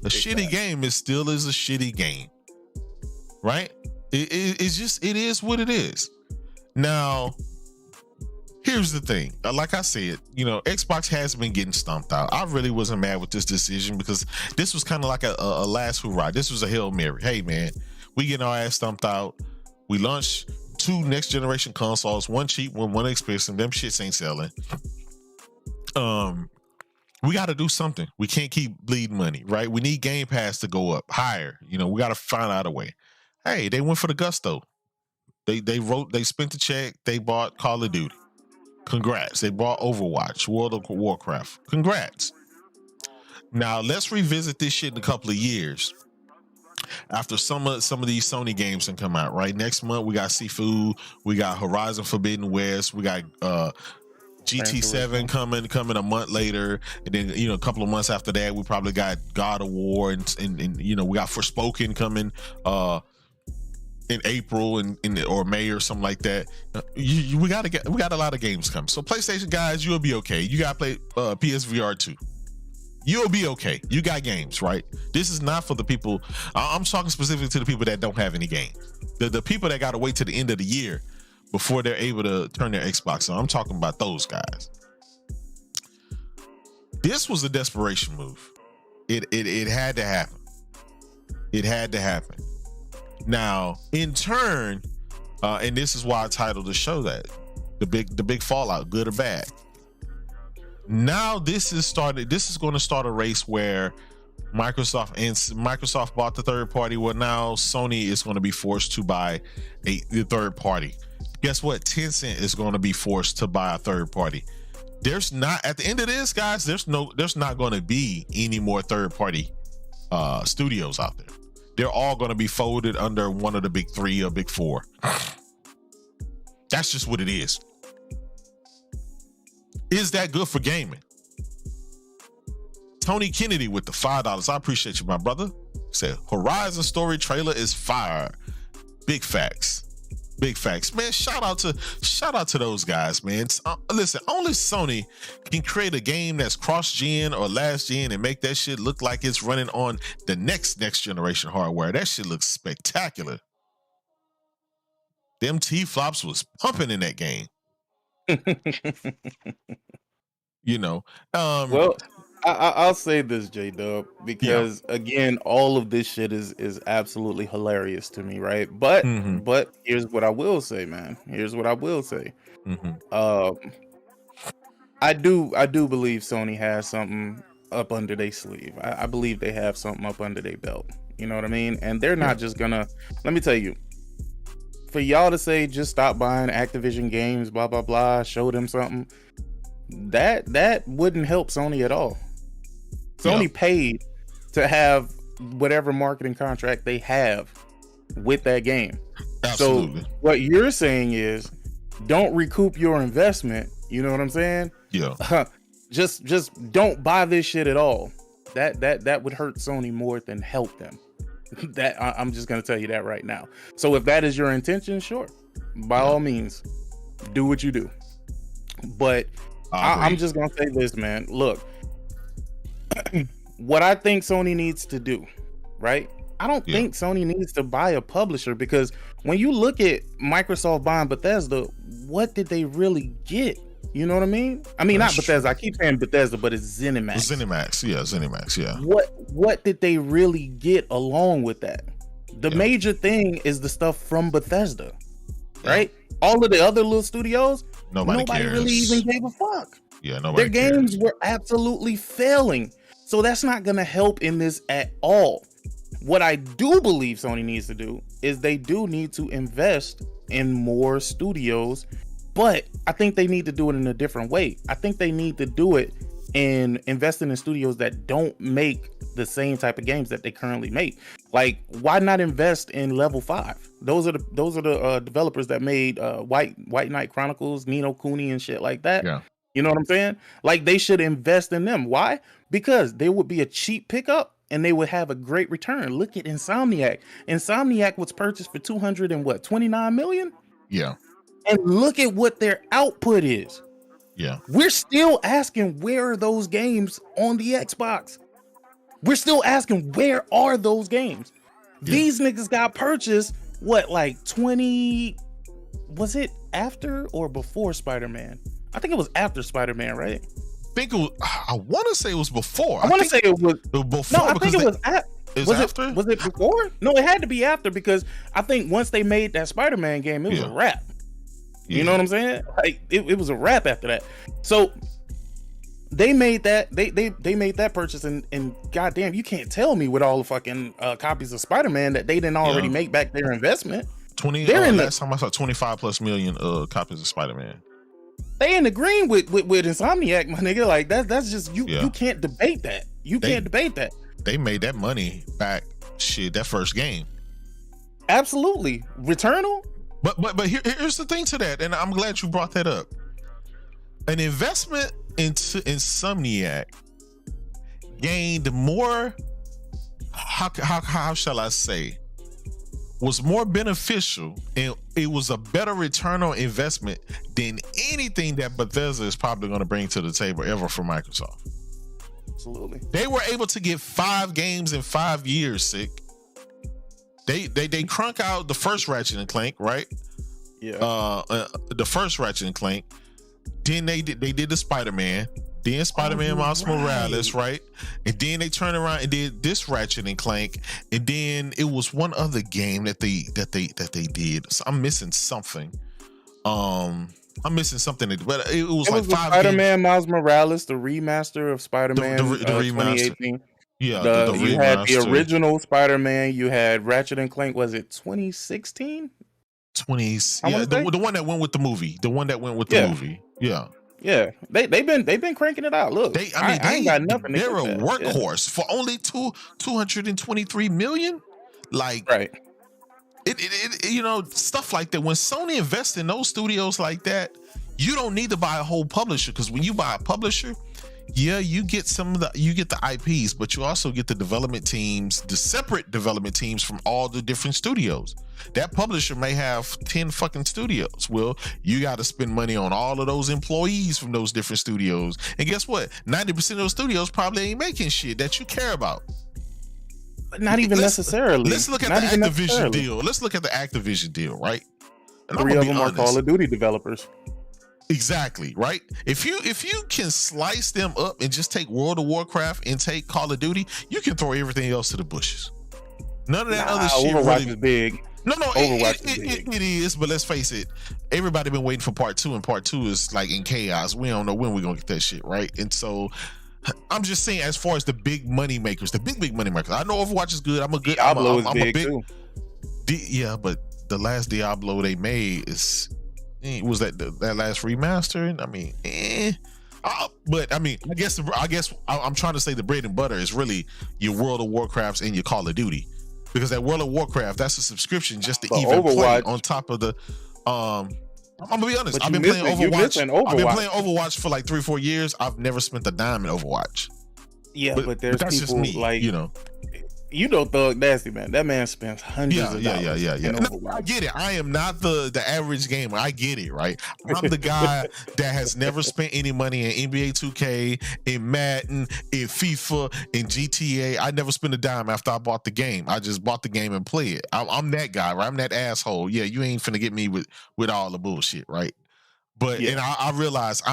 A shitty game is still a shitty game, right? It is what it is. Now, here's the thing. Like I said, Xbox has been getting stomped out. I really wasn't mad with this decision because this was kind of like a last hurrah. This was a Hail Mary. Hey, man, we getting our ass stomped out. We launched 2 next generation consoles, one cheap, one expensive. Them shits ain't selling. We got to do something. We can't keep bleeding money, right? We need Game Pass to go up higher. We got to find out a way. Hey, they went for the gusto. They spent the check. They bought Call of Duty. Congrats. They bought Overwatch, World of Warcraft. Congrats. Now let's revisit this shit in a couple of years after some of these Sony games can come out. Right, next month we got Sifu, we got Horizon Forbidden West, we got GT7 coming a month later, and then a couple of months after that we probably got God of War and we got Forspoken coming in April or May or something like that. We got a lot of games coming. So PlayStation guys, you'll be okay. You got to play PSVR 2. You'll be okay. You got games, right? This is not for the people. I'm talking specifically to the people that don't have any games. The people that got to wait to the end of the year before they're able to turn their Xbox on. I'm talking about those guys. This was a desperation move. It had to happen. It had to happen. Now, in turn, and this is why I titled the show that the big fallout, good or bad. Now this is going to start a race where Microsoft bought the third party. Well, now Sony is going to be forced to buy the third party. Guess what? Tencent is going to be forced to buy a third party. There's not, at the end of this, guys, there's not going to be any more third party studios out there. They're all going to be folded under one of the big 3 or big 4. That's just what it is. Is that good for gaming? Tony Kennedy with the $5. I appreciate you, my brother. Said Horizon story trailer is fire. Big facts. Big facts, man. Shout out to those guys, man. Listen, only Sony can create a game that's cross-gen or last-gen and make that shit look like it's running on the next generation hardware. That shit looks spectacular. Them T-flops was pumping in that game. Well, I'll say this, JayDub, because again, all of this shit is absolutely hilarious to me, right? But Mm-hmm. but here's what I will say, man. Here's what I will say. Mm-hmm. Um, I do believe Sony has something up under their sleeve. I believe they have something up under their belt. You know what I mean? And they're not just gonna. Let me tell you, for y'all to say just stop buying Activision games, blah blah blah, show them something. That wouldn't help Sony at all. Sony paid to have whatever marketing contract they have with that game. Absolutely. So what you're saying is, don't recoup your investment. You know what I'm saying? Yeah. Just don't buy this shit at all. That would hurt Sony more than help them. I'm just gonna tell you that right now. So if that is your intention, sure, by all means, do what you do. But I'm just gonna say this, man. Look, what I think Sony needs to do, right? I don't think Sony needs to buy a publisher, because when you look at Microsoft buying Bethesda, what did they really get? You know what I mean? I mean, that's not Bethesda. True. I keep saying Bethesda, but it's ZeniMax. ZeniMax, yeah. What did they really get along with that? The major thing is the stuff from Bethesda, right? All of the other little studios, nobody really even gave a fuck. Yeah, nobody. Their games were absolutely failing, so that's not gonna help in this at all. What I do believe Sony needs to do is they do need to invest in more studios, but I think they need to do it in a different way. I think they need to do it in investing in studios that don't make the same type of games that they currently make. Like, why not invest in Level 5? Those are the developers that made White Knight Chronicles, Ni no Kuni and shit like that. Yeah. You know what I'm saying? Like, they should invest in them. Why? Because they would be a cheap pickup and they would have a great return. Look at Insomniac. Insomniac was purchased for $229 million. Yeah. And look at what their output is. Yeah. We're still asking, where are those games on the Xbox? We're still asking, where are those games? Yeah. These niggas got purchased, like 20, was it after or before Spider-Man? I think it was after Spider-Man, right? I want to say it was before. I want to say it was before. No, I think it was after. Was it before? No, it had to be after, because I think once they made that Spider-Man game, it was a wrap. You know what I'm saying? Like, it was a wrap after that. So they made that they made that purchase, and goddamn, you can't tell me with all the fucking copies of Spider-Man that they didn't already make back their investment. 20. Last time I saw 25+ million copies of Spider-Man. They in the green with Insomniac, my nigga. Like, that's just you. You can't debate that. Can't debate that. They made that money back. Shit, that first game. Absolutely, Returnal. But here's the thing to that, and I'm glad you brought that up. An investment into Insomniac gained more. How shall I say? Was more beneficial, and it was a better return on investment than anything that Bethesda is probably going to bring to the table ever for Microsoft. Absolutely. They were able to get 5 games in 5 years, sick. They crunk out the first Ratchet and Clank, right? Yeah. The first Ratchet and Clank. Then they did the Spider-Man. Then Spider-Man Miles Morales, right? And then they turned around and did this Ratchet and Clank. And then it was one other game that they did. So I'm missing something. But it was like 5 Spider-Man Miles Morales, the remaster of Spider-Man, the remaster. 2018. Yeah, you had the original Spider-Man. You had Ratchet and Clank. Was it 2016? 20s. Yeah, the one that went with the movie. The one that went with the movie. Yeah. Yeah, they've been cranking it out. Look, I ain't got nothing. They're a workhorse for only 223 million. Like, right? It stuff like that. When Sony invests in those studios like that, you don't need to buy a whole publisher, because when you buy a publisher, you get the IPs, but you also get the development teams, the separate development teams from all the different studios. That publisher may have 10 fucking studios. Well, you got to spend money on all of those employees from those different studios. And guess what? 90% of those studios probably ain't making shit that you care about. Not even necessarily. Let's look at the Activision deal. Let's look at the Activision deal, right? And 3 of them are Call of Duty developers. Exactly, right? If you can slice them up and just take World of Warcraft and take Call of Duty, you can throw everything else to the bushes. None of that other shit Overwatch really is big. No, Overwatch is big. it is, but let's face it, everybody been waiting for part 2, and part 2 is like in chaos. We don't know when we're gonna get that shit, right? And so I'm just saying, as far as the big money makers, the big money makers, I know Overwatch is good. I'm a big too. Yeah, but the last Diablo they made was that last remaster? I mean, but I mean, I guess I'm trying to say the bread and butter is really your World of Warcrafts and your Call of Duty, because that World of Warcraft, that's a subscription just to even play on top of the. I'm gonna be honest. I've been playing Overwatch. I've been playing Overwatch for like 3-4 years. I've never spent a dime in Overwatch. Yeah, but there's that's people just me, like Thug Nasty, man. That man spends hundreds of dollars. Yeah. No, I get it. I am not the average gamer. I get it, right? I'm the guy that has never spent any money in NBA 2K, in Madden, in FIFA, in GTA. I never spent a dime after I bought the game. I just bought the game and play it. I'm that guy, right? I'm that asshole. Yeah, you ain't finna get me with all the bullshit, right? But and I realize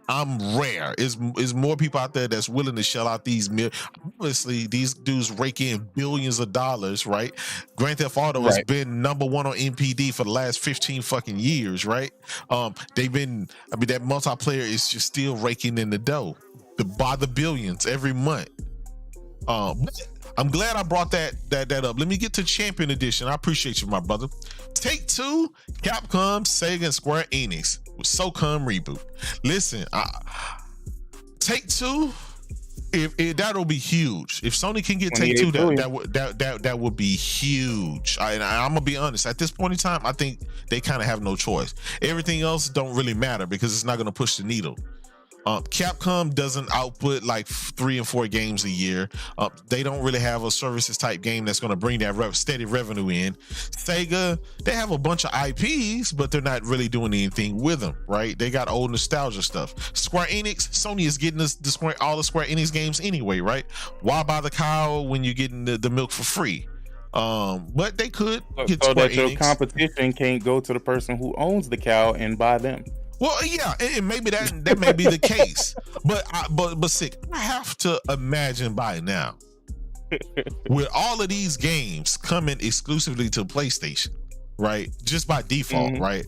I'm rare. Is more people out there that's willing to shell out these obviously these dudes rake in billions of dollars, right? Grand Theft Auto has been number 1 on NPD for the last 15 fucking years, right? That multiplayer is just still raking in the dough by the billions every month. I'm glad I brought that up. Let me get to Champion Edition. I appreciate you, my brother. Take-Two, Capcom, Sega, and Square Enix with SOCOM reboot. Listen, Take-Two, if that'll be huge. If Sony can get Take-Two, that would be huge. I'm gonna be honest. At this point in time, I think they kind of have no choice. Everything else don't really matter because it's not gonna push the needle. Capcom doesn't output like 3 and 4 games a year. They don't really have a services type game that's going to bring that steady revenue in. Sega, they have a bunch of IPs, but they're not really doing anything with them, right? They got old nostalgia stuff. Square Enix, Sony is getting all the Square Enix games anyway, right? Why buy the cow when you're getting the milk for free? But they could get so Square that Enix. Your competition can't go to the person who owns the cow and buy them. Well, yeah, and maybe that may be the case, but sick. I have to imagine by now, with all of these games coming exclusively to PlayStation, right? Just by default, right?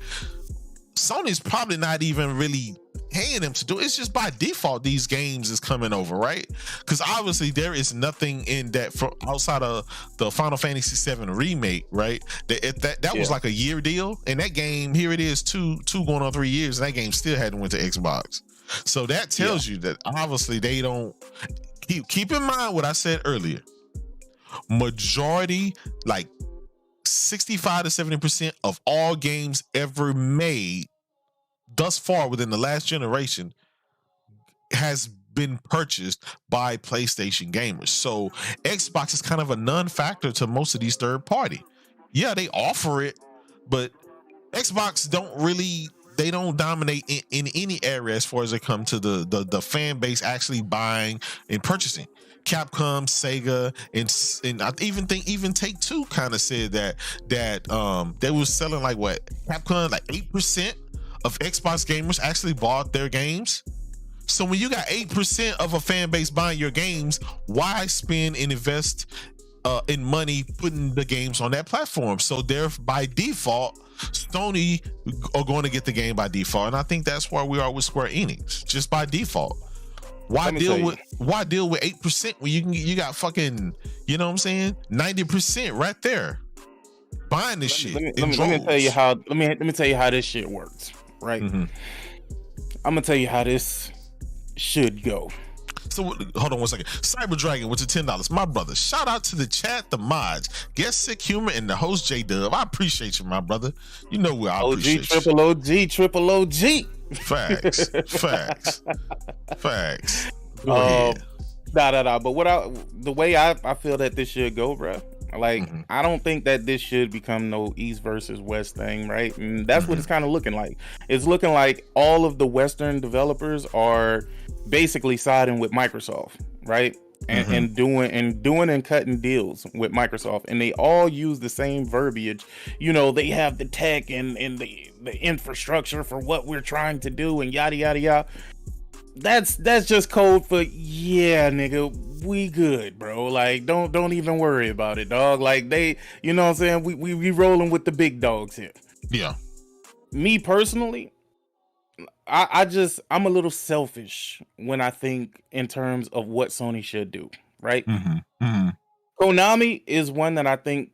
Sony's probably not even really paying them to do it. It's just by default these games is coming over, right? Because obviously there is nothing in that outside of the Final Fantasy VII remake, right? That was like a year deal, and that game, here it is, two going on 3 years, and that game still hadn't went to Xbox. So that tells you that obviously they don't keep in mind what I said earlier. Majority, like 65 to 70% of all games ever made thus far within the last generation has been purchased by PlayStation gamers. So Xbox is kind of a non-factor to most of these third party. Yeah, they offer it, but Xbox they don't dominate in any area as far as it comes to the fan base actually buying and purchasing. Capcom, Sega, and I even think Take-Two kind of said that they was selling like what, Capcom, like 8% of Xbox gamers actually bought their games. So when you got 8% of a fan base buying your games, why spend and invest in money putting the games on that platform? So they're by default, Sony are going to get the game by default, and I think that's where we are with Square Enix, just by default. Why deal with 8% when you got fucking, you know what I'm saying, 90% right there buying this shit? Let me tell you how. Let me tell you how this shit works. Right. I'm gonna tell you how this should go. So hold on one second. Cyber Dragon with the $10, my brother. Shout out to the chat, the mods, guest Sick Humor, and the host JayDub. I appreciate you, my brother. You know where I appreciate you. Triple OG. Facts. Go ahead. But the way I feel that this should go, bro. Like, I don't think that this should become no East versus West thing, right? And that's what it's kind of looking like. It's looking like all of the Western developers are basically siding with Microsoft, right? and doing and cutting deals with Microsoft, and they all use the same verbiage. You know, they have the tech and the infrastructure for what we're trying to do, and yada yada yada. That's just code for, yeah, nigga, we good, bro. Like, don't even worry about it, dog. Like, they, you know what I'm saying? We rolling with the big dogs here. Yeah. Me personally, I'm a little selfish when I think in terms of what Sony should do, right? Konami is one that I think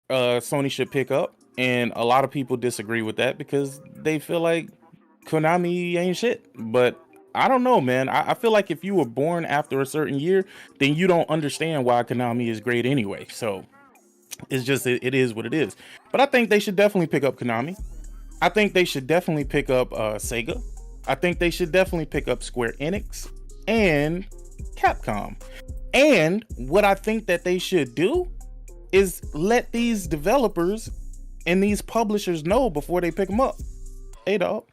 Sony should pick up, and a lot of people disagree with that because they feel like Konami ain't shit. But I don't know, man. I feel like if you were born after a certain year, then you don't understand why Konami is great anyway. So it's just, it is what it is. But I think they should definitely pick up Konami. I think they should definitely pick up Sega. I think they should definitely pick up Square Enix and Capcom. And what I think that they should do is let these developers and these publishers know before they pick them up. Hey, dog,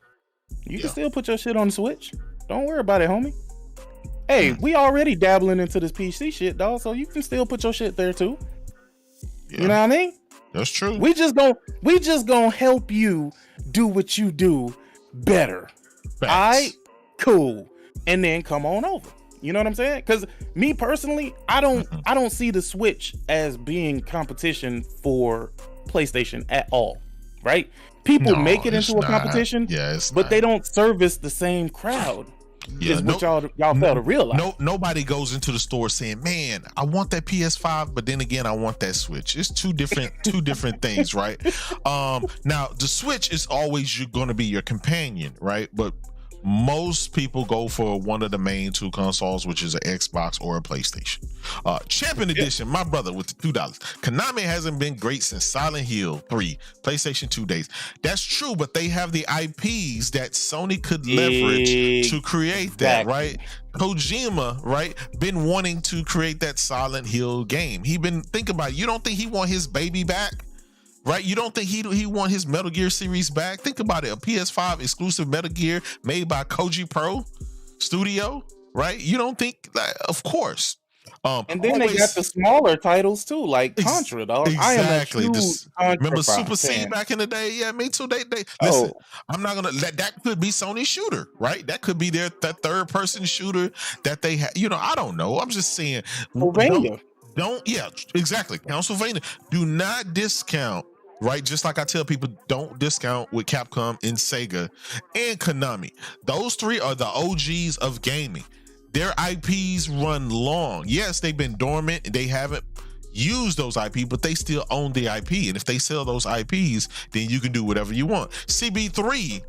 you can still put your shit on the Switch. Don't worry about it, homie. Hey, we already dabbling into this PC shit, dog, so you can still put your shit there too. You know what I mean? That's true. We just gonna help you do what you do better. Alright, cool. And then come on over. You know what I'm saying? Because me personally, I don't see the Switch as being competition for PlayStation at all. Right? People make it into a competition, but they don't service the same crowd. Yeah, is what y'all fail to realize. Nobody goes into the store saying, "Man, I want that PS5, but then again, I want that Switch." It's two different things, right? Now the Switch is always going to be your companion, right? But most people go for one of the main two consoles, which is an Xbox or a PlayStation. Champion Edition, my brother, with the $2. Konami hasn't been great since Silent Hill 3, PlayStation 2 days. That's true, but they have the IPs that Sony could leverage to create that, right? Kojima, right, been wanting to create that Silent Hill game. Think about it. You don't think he want his baby back? Right? You don't think he want his Metal Gear series back? Think about it. A PS5 exclusive Metal Gear made by Koji Pro Studio, right? You don't think that? Of course. And then they got the smaller titles too, like Contra, dog. Exactly. Remember Super C back in the day? Yeah, me too. They listen. I'm not gonna let that could be Sony's shooter, right? That could be that third person shooter that they have. You know, I don't know. I'm just saying. Exactly. Castlevania. Do not discount. Right, just like I tell people, don't discount with Capcom and Sega and Konami. Those three are the OGs of gaming. Their IPs run long. Yes, they've been dormant. They haven't used those IP, but they still own the IP. And if they sell those IPs, then you can do whatever you want. CB3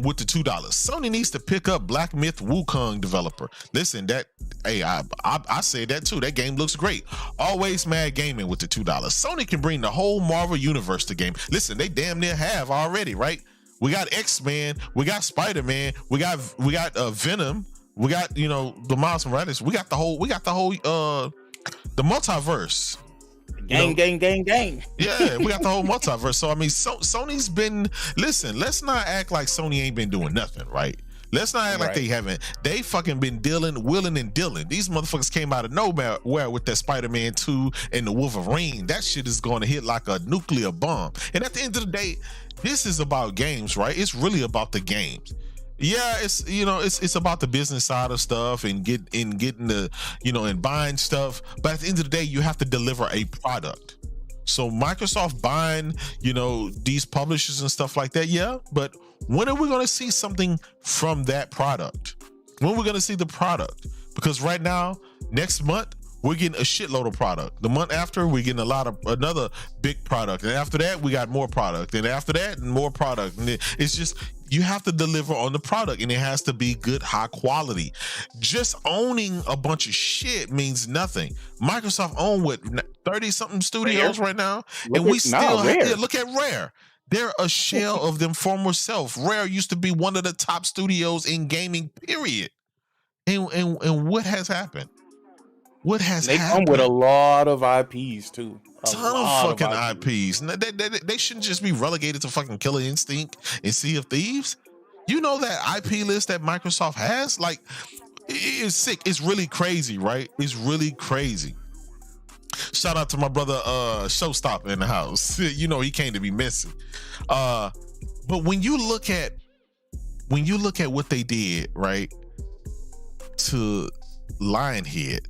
with the $2. Sony needs to pick up Black Myth Wukong developer. Listen, I said that too. That game looks great. Always Mad Gaming with the $2. Sony can bring the whole Marvel universe to game. Listen, they damn near have already, right? We got X-Men, we got Spider-Man, we got Venom, we got the Miles Morales. We got the whole the multiverse. Gang. Yeah, we got the whole multiverse. So I mean, Sony's been. Listen, let's not act like Sony ain't been doing nothing, right? Let's not act like they haven't. They fucking been willing and dealing. These motherfuckers came out of nowhere with that Spider-Man 2 and the Wolverine. That shit is going to hit like a nuclear bomb. And at the end of the day, this is about games, right? It's really about the games. Yeah, it's about the business side of stuff and getting the and buying stuff. But at the end of the day, you have to deliver a product. So Microsoft buying these publishers and stuff like that. Yeah, but when are we going to see something from that product? When are we going to see the product? Because right now, next month, we're getting a shitload of product. The month after, we're getting another big product. And after that, we got more product. And after that, more product. And it's just, you have to deliver on the product, and it has to be good, high quality. Just owning a bunch of shit means nothing. Microsoft own 30-something studios right now. Look at Rare. They're a shell of them former self. Rare used to be one of the top studios in gaming, period. And what has happened? They come with a lot of IPs too. A ton of fucking IPs. They shouldn't just be relegated to fucking Killer Instinct and Sea of Thieves. You know that IP list that Microsoft has? Like, It's sick. It's really crazy, right? It's really crazy. Shout out to my brother Showstopper in the house. You know he came to be messy. But when you look at what they did, right, to Lionhead,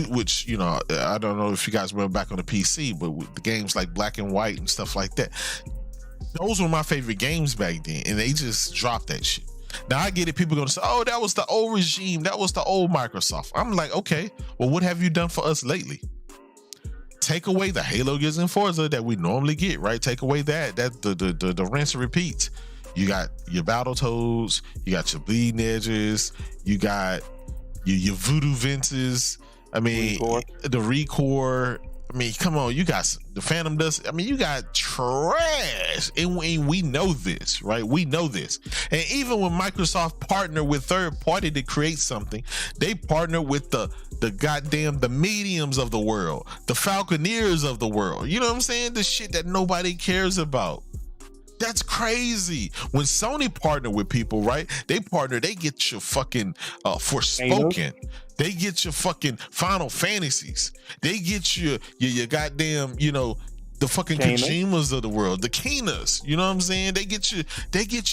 which I don't know if you guys remember back on the PC, but with the games like Black and White and stuff like that, those were my favorite games back then, and they just dropped that shit. Now I get it. People are gonna say, "Oh, that was the old regime. That was the old Microsoft." I'm like, okay, well, what have you done for us lately? Take away the Halo, Gears, and Forza that we normally get, right? Take away that the rinse and repeat. You got your Battletoads, you got your Bleeding Edges, you got your Voodoo Vinces. I mean, the Recore. I mean, come on, you got the Phantom Dust. I mean, you got trash, and we know this, right? We know this. And even when Microsoft partnered with third party to create something, they partner with the goddamn the Mediums of the world, the Falconeers of the world. You know what I'm saying? The shit that nobody cares about. That's crazy. When Sony partner with people, right? They get your fucking Forspoken. They get your fucking Final Fantasies. They get your goddamn, the fucking Kojimas of the world, the Kinas. You know what I'm saying? They get you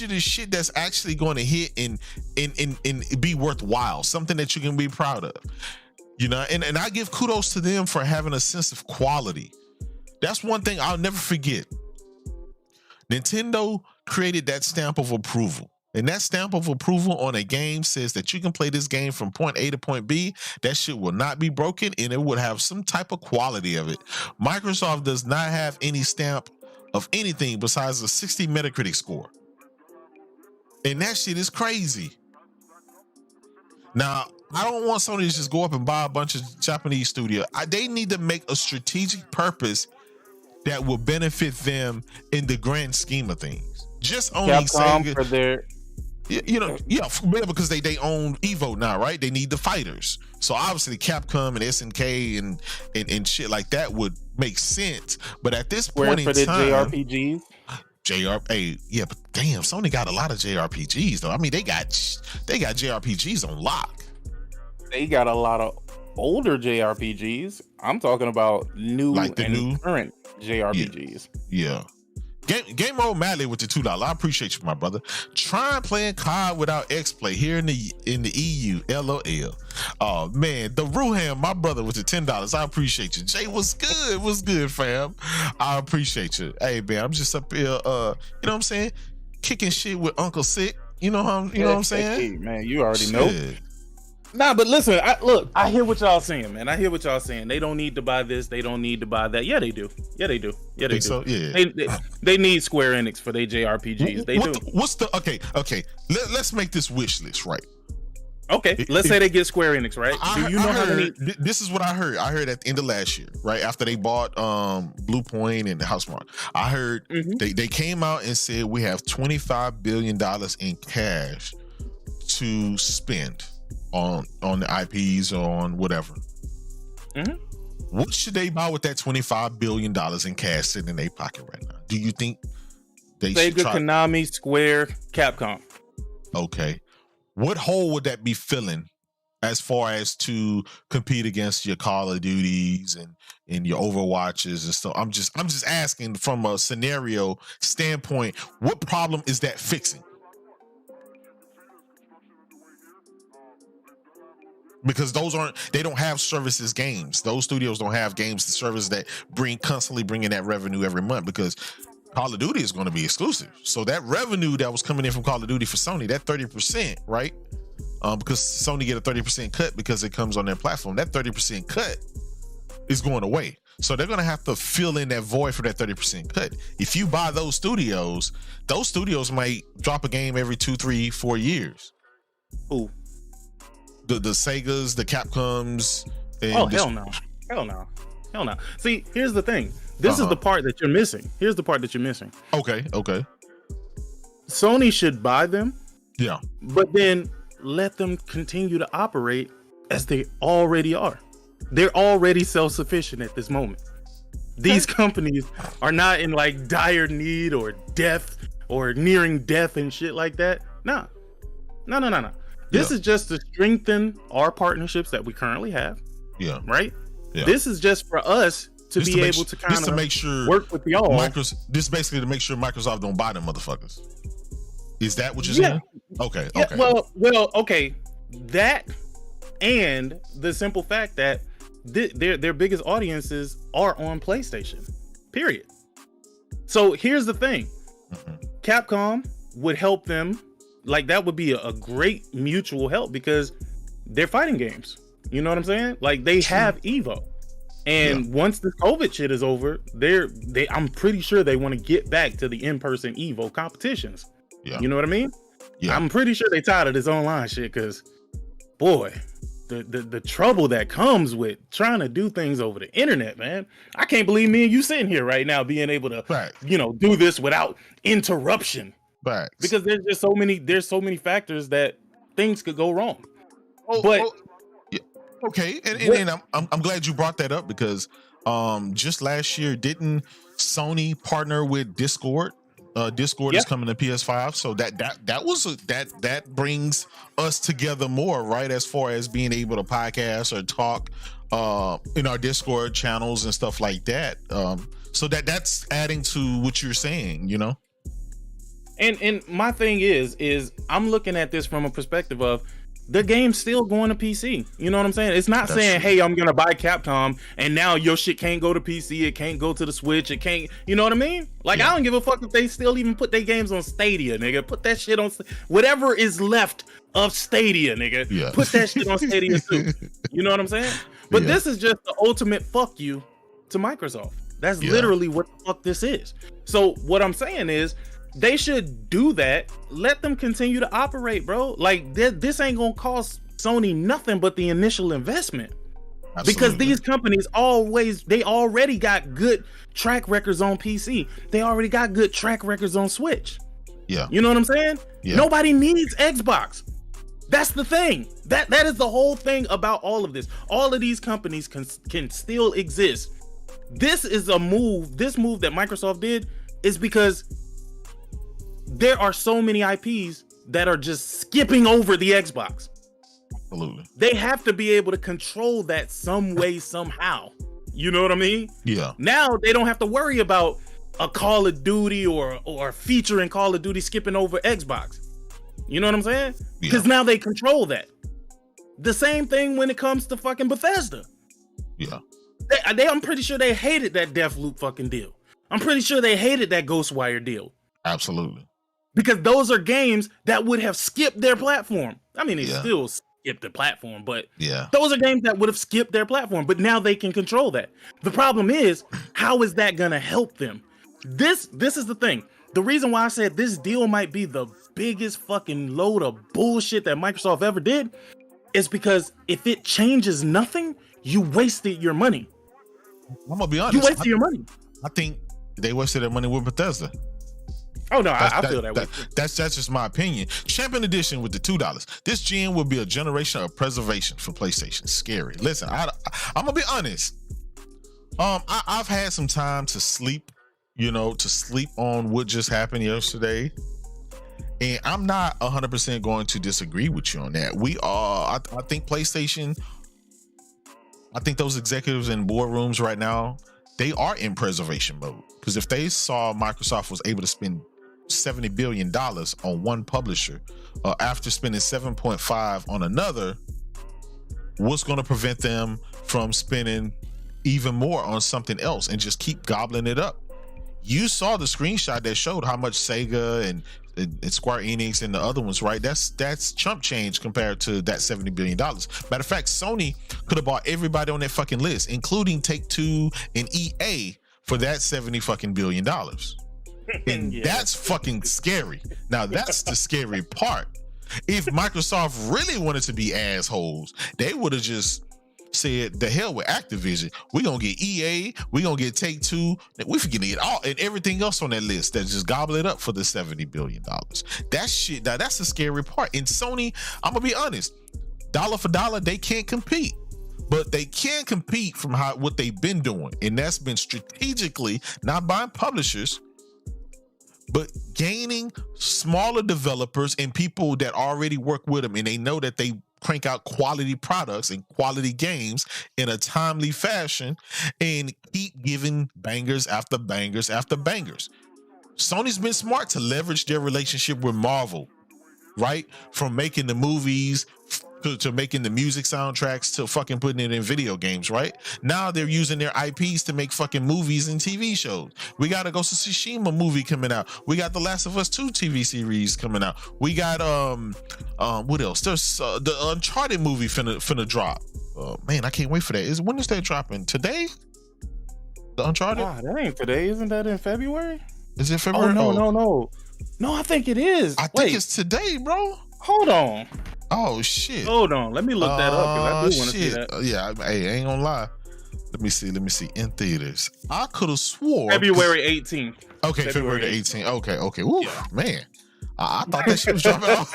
the shit that's actually going to hit and be worthwhile, something that you can be proud of. And I give kudos to them for having a sense of quality. That's one thing I'll never forget. Nintendo created that stamp of approval. And that stamp of approval on a game says that you can play this game from point A to point B. That shit will not be broken, and it would have some type of quality of it. Microsoft does not have any stamp of anything besides a 60 Metacritic score. And that shit is crazy. Now, I don't want Sony to just go up and buy a bunch of Japanese studio. They need to make a strategic purpose that will benefit them in the grand scheme of things. Just only Sega for their, because they own Evo now, right? They need the fighters, so obviously Capcom and SNK and shit like that would make sense. But at this point in time, JRPGs. Yeah, but damn, Sony got a lot of JRPGs though. I mean, they got JRPGs on lock. They got a lot of older JRPGs. I'm talking about new current JRPGs. Yeah. Game O'Malley with the $2. I appreciate you, my brother. Try playing COD without XPlay here in the EU. LOL. Oh man, the Ruham, my brother with the $10. I appreciate you. Jay, what's good? What's good, fam? I appreciate you. Hey man, I'm just up here. You know what I'm saying? Kicking shit with Uncle Sick. You know what I'm saying? Hey, man, you already know. Nah, but listen, I hear what y'all saying, man. I hear what y'all saying. They don't need to buy this. They don't need to buy that. Yeah, they do. Yeah, they do. Yeah, they do. So, yeah. They need Square Enix for their JRPGs. They do. Okay. Let's make this wish list, right? Okay, let's say they get Square Enix, right? Do you know how many? This is what I heard. I heard at the end of last year, right after they bought Blue Point and Housemarque. I heard they came out and said we have $25 billion in cash to spend on the IPs or on whatever. What should they buy with that $25 billion in cash sitting in their pocket right now? Do you think they should try? Konami, Square, Capcom. Okay. What hole would that be filling as far as to compete against your Call of Duties and your Overwatches and stuff? I'm just asking from a scenario standpoint, what problem is that fixing? Because they don't have services games. Those studios don't have games to service that constantly bringing that revenue every month, because Call of Duty is going to be exclusive. So that revenue that was coming in from Call of Duty for Sony, that 30%, right? Because Sony get a 30% cut because it comes on their platform. That 30% cut is going away. So they're going to have to fill in that void for that 30% cut. If you buy those studios might drop a game every 2, 3, 4 years. Ooh. The Segas, the Capcoms. Hell no. See, here's the thing. This is the part that you're missing. Here's the part that you're missing. Okay. Sony should buy them. Yeah. But then let them continue to operate as they already are. They're already self-sufficient at this moment. These companies are not in like dire need or death or nearing death and shit like that. No. This is just to strengthen our partnerships that we currently have. Yeah. Right? Yeah. This is just for us to be able to kind of make sure work with y'all. This basically to make sure Microsoft don't buy them motherfuckers. Is that what you're saying? Okay. Yeah, well, okay. That and the simple fact that their biggest audiences are on PlayStation. Period. So here's the thing. Capcom would help them. Like, that would be a great mutual help because they're fighting games. You know what I'm saying? Like, they have Evo. And once this COVID shit is over, I'm pretty sure they want to get back to the in-person Evo competitions. Yeah. You know what I mean? Yeah. I'm pretty sure they tired of this online shit because, boy, the trouble that comes with trying to do things over the internet, man. I can't believe me and you sitting here right now being able to, do this without interruption. Facts. Because there's so many factors that things could go wrong. Okay, and I'm glad you brought that up because just last year didn't Sony partner with Discord? Discord is coming to PS5, so that brings us together more, right? As far as being able to podcast or talk in our Discord channels and stuff like that. So that's adding to what you're saying, you know. And my thing is I'm looking at this from a perspective of the game's still going to PC. You know what I'm saying? It's not saying, hey, I'm going to buy Capcom and now your shit can't go to PC. It can't go to the Switch. It can't, you know what I mean? Like, I don't give a fuck if they still even put their games on Stadia, nigga. Put that shit on, whatever is left of Stadia, nigga. Yeah. Put that shit on Stadia too. You know what I'm saying? But this is just the ultimate fuck you to Microsoft. That's literally what the fuck this is. So what I'm saying is, they should do that. Let them continue to operate, bro. Like, this ain't gonna cost Sony nothing but the initial investment. Absolutely. Because these companies they already got good track records on PC. They already got good track records on Switch. Yeah. You know what I'm saying? Yeah. Nobody needs Xbox. That's the thing. That is the whole thing about all of this. All of these companies can still exist. This is a move. This move that Microsoft did is because there are so many IPs that are just skipping over the Xbox. Absolutely. They have to be able to control that some way, somehow. You know what I mean? Yeah. Now they don't have to worry about a Call of Duty or a feature in Call of Duty skipping over Xbox. You know what I'm saying? Because now they control that. The same thing when it comes to fucking Bethesda. Yeah. I'm pretty sure they hated that Deathloop fucking deal. I'm pretty sure they hated that Ghostwire deal. Absolutely. Because those are games that would have skipped their platform. I mean, they still skipped the platform, but those are games that would have skipped their platform. But now they can control that. The problem is, how is that going to help them? This is the thing. The reason why I said this deal might be the biggest fucking load of bullshit that Microsoft ever did is because if it changes nothing, you wasted your money. I'm going to be honest. You wasted your money. I think they wasted their money with Bethesda. Oh no, I feel that way. That's just my opinion. Champion Edition with the $2. This gen will be a generation of preservation for PlayStation. Scary. Listen, I'm gonna be honest. I've had some time to sleep, to sleep on what just happened yesterday, and I'm not 100% going to disagree with you on that. I think PlayStation. I think those executives in boardrooms right now, they are in preservation mode, because if they saw Microsoft was able to spend $70 billion on one publisher after spending 7.5 on another, what's going to prevent them from spending even more on something else and just keep gobbling it up? You saw the screenshot that showed how much Sega and Square Enix and the other ones, right? That's chump change compared to that $70 billion. Matter of fact, Sony could have bought everybody on that fucking list, including Take-Two and EA, for that $70 billion. And that's fucking scary. Now that's the scary part. If Microsoft really wanted to be assholes, they would have just said, the hell with Activision. We're going to get EA. We're going to get Take-Two. We're going to get all and everything else on that list that just gobble it up for the $70 billion. That shit, now that's the scary part. And Sony, I'm going to be honest, dollar for dollar, they can't compete. But they can compete from what they've been doing. And that's been strategically not buying publishers, but gaining smaller developers and people that already work with them and they know that they crank out quality products and quality games in a timely fashion and keep giving bangers after bangers after bangers. Sony's been smart to leverage their relationship with Marvel, right? From making the movies to making the music soundtracks to fucking putting it in video games, right? Now they're using their IPs to make fucking movies and TV shows. We got a Ghost of Tsushima movie coming out. We got The Last of Us 2 TV series coming out. We got what else? There's the Uncharted movie finna drop. Man, I can't wait for that. When is that dropping? Today? The Uncharted? That ain't today. Isn't that in February? Is it February? No. No, I think it is. I think it's today, bro. Hold on. Oh shit. Hold on. Let me look that up because I do want to see that. Yeah, hey, I ain't gonna lie. Let me see. In theaters. I could have swore February 18th. Okay, February 18th. Okay. Ooh, yeah. Man. I thought that shit was dropping off.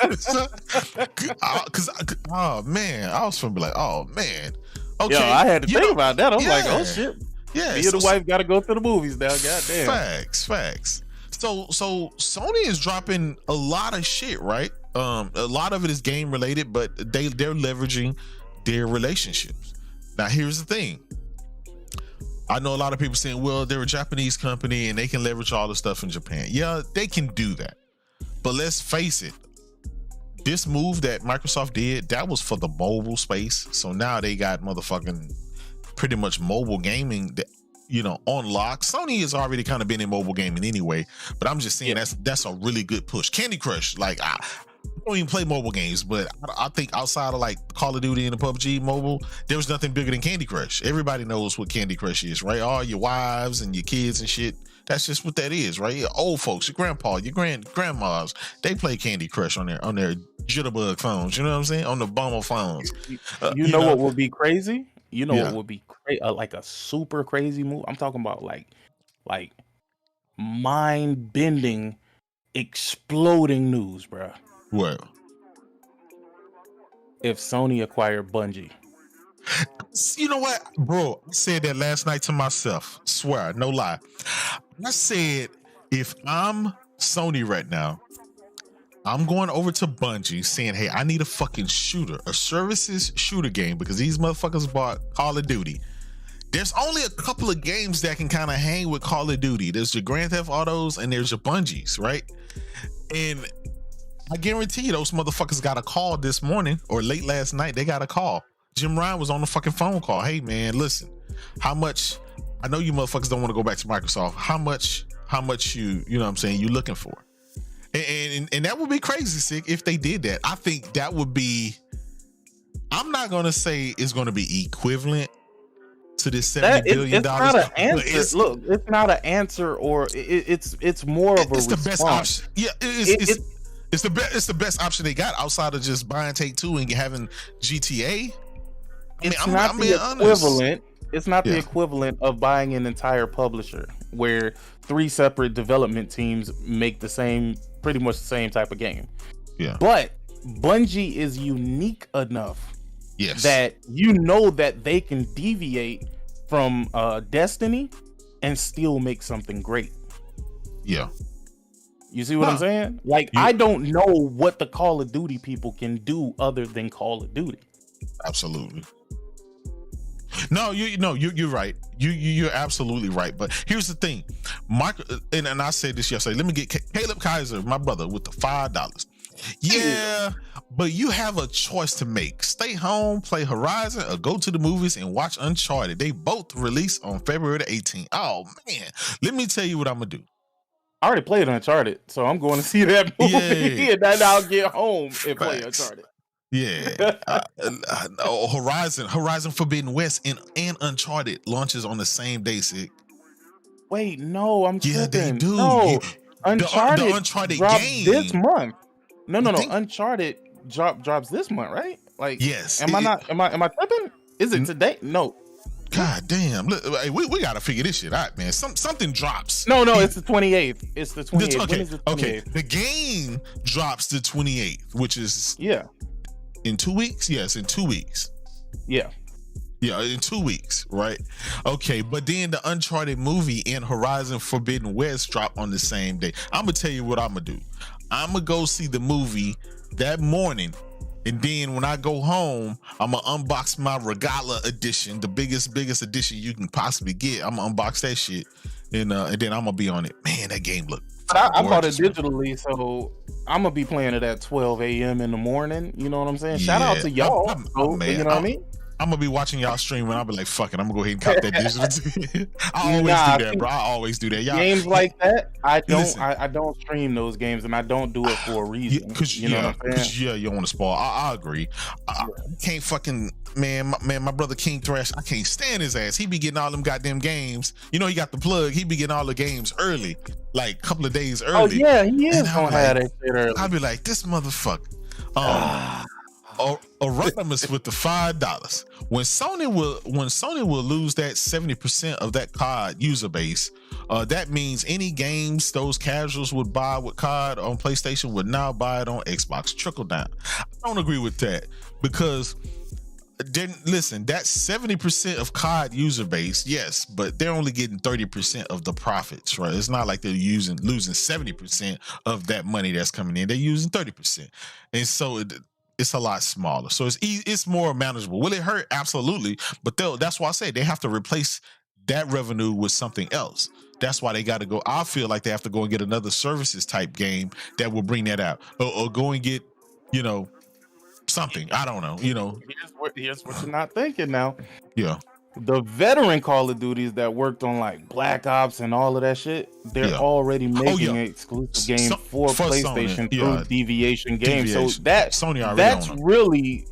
Cause oh man, I was gonna be like, oh man. Okay. Yo, I had to think about that. I'm like, oh shit. Yeah. Me and the wife got to go to the movies now. Goddamn. Facts. So Sony is dropping a lot of shit, right? A lot of it is game related, but they're leveraging their relationships. Now, here's the thing. I know a lot of people saying, well, they're a Japanese company and they can leverage all the stuff in Japan. Yeah, they can do that. But let's face it. This move that Microsoft did, that was for the mobile space. So now they got motherfucking pretty much mobile gaming that, on lock. Sony has already kind of been in mobile gaming anyway, but I'm just saying that's a really good push. Candy Crush, like I don't even play mobile games, but I think outside of like Call of Duty and the PUBG mobile, there was nothing bigger than Candy Crush. Everybody knows what Candy Crush is, right? All your wives and your kids and shit. That's just what that is, right? Your old folks, your grandpa, your grandmas, they play Candy Crush on their jitterbug phones. You know what I'm saying? On the bummer phones. You know what would be crazy? You know what would be like a super crazy move? I'm talking about like mind-bending, exploding news, bro. What? If Sony acquired Bungie. You know what, bro? I said that last night to myself. Swear, no lie. I said, if I'm Sony right now, I'm going over to Bungie saying, hey, I need a fucking shooter, a services shooter game, because these motherfuckers bought Call of Duty. There's only a couple of games that can kind of hang with Call of Duty. There's your Grand Theft Autos and there's your Bungies, right? And I guarantee you those motherfuckers got a call this morning or late last night. They got a call. Jim Ryan was on the fucking phone call. Hey man, listen, how much, I know you motherfuckers don't want to go back to Microsoft. How much you know what I'm saying, you looking for? And that would be crazy sick if they did that. I think that would be, I'm not going to say it's going to be equivalent to this $70 billion. It's not an answer. Look, it's not an answer, or it's more of a response. The best option. Yeah, it's the best option they got outside of just buying Take-Two and having GTA. It's not the equivalent of buying an entire publisher where 3 separate development teams make pretty much the same type of game. Yeah. But Bungie is unique enough yes, that that they can deviate from Destiny and still make something great. Yeah. You see what I'm saying? Like, I don't know what the Call of Duty people can do other than Call of Duty. Absolutely. No, you're right. You're absolutely right. But here's the thing, and I said this yesterday. Let me get Caleb Kaiser, my brother, with the $5. Yeah, but you have a choice to make: stay home, play Horizon, or go to the movies and watch Uncharted. They both release on February the 18th. Oh man, let me tell you what I'm gonna do. I already played Uncharted, so I'm going to see that movie, and then I'll get home and play Uncharted. Yeah, Horizon Forbidden West and Uncharted launches on the same day, sick. Wait, no, I'm tripping. Yeah, they do. No, Uncharted, the Uncharted drops game this month. No. Uncharted drops this month, right? Like, yes. Am I tripping? Is it today? No. God damn! Look, we gotta figure this shit out, man. Something drops. No, it's the 28th. It's the 28th. Okay, when is the 28th? Okay. The game drops the 28th, which is in 2 weeks. Yes, in 2 weeks. Yeah. Yeah, in 2 weeks, right? Okay, but then the Uncharted movie and Horizon Forbidden West drop on the same day. I'm gonna tell you what I'm gonna do. I'm gonna go see the movie that morning, and then when I go home, I'm gonna unbox my Regala edition, the biggest edition you can possibly get. I'm gonna unbox that shit, and then I'm gonna be on it. Man, that game look. But I bought it digitally, so I'm gonna be playing it at 12 a.m. in the morning. You know what I'm saying? Shout out to y'all. You know what I mean? I'm gonna be watching y'all stream and I'll be like, fuck it, I'm gonna go ahead and cop that digital. I always do that, bro. I always do that. Y'all, games like that, I don't stream those games, and I don't do it for a reason. You know what I'm saying? You don't want to spoil. I agree. I can't fucking my brother King Thrash, I can't stand his ass. He be getting all them goddamn games. You know, he got the plug. He be getting all the games early, like a couple of days early. Oh yeah, he is gonna have that shit early. I'll be like, this motherfucker. Aronimus with the $5. When Sony will lose that 70% of that COD user base, that means any games those casuals would buy with COD on PlayStation would now buy it on Xbox. Trickle down. I don't agree with that, because then listen, that 70% of COD user base, yes, but they're only getting 30% of the profits, right? It's not like they're losing 70% of that money that's coming in. They're using 30%, and so it's a lot smaller, so it's more manageable. Will it hurt? Absolutely, but that's why I say they have to replace that revenue with something else. That's why they got to go. I feel like they have to go and get another services type game that will bring that out, or go and get, something. I don't know. Here's what you're not thinking now. Yeah. The veteran Call of Duties that worked on like Black Ops and all of that shit, they're already making an exclusive game for PlayStation through Deviation Games. So that's really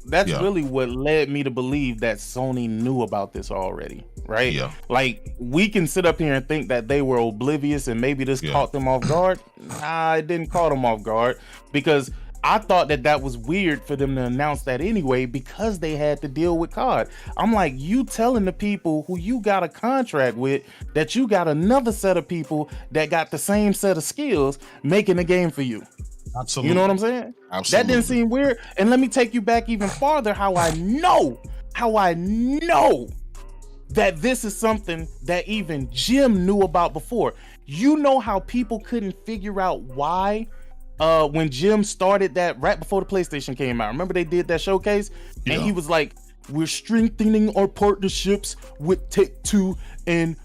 what led me to believe that Sony knew about this already, right? Yeah. Like, we can sit up here and think that they were oblivious and maybe this caught them off guard. Nah, it didn't caught them off guard, because I thought that was weird for them to announce that anyway, because they had to deal with COD. I'm like, you telling the people who you got a contract with that you got another set of people that got the same set of skills making a game for you. Absolutely. You know what I'm saying? Absolutely. That didn't seem weird. And let me take you back even farther, how I know that this is something that even Jim knew about before. You know how people couldn't figure out why when Jim started that right before the PlayStation came out. Remember they did that showcase? And he was like, we're strengthening our partnerships with Take-Two, and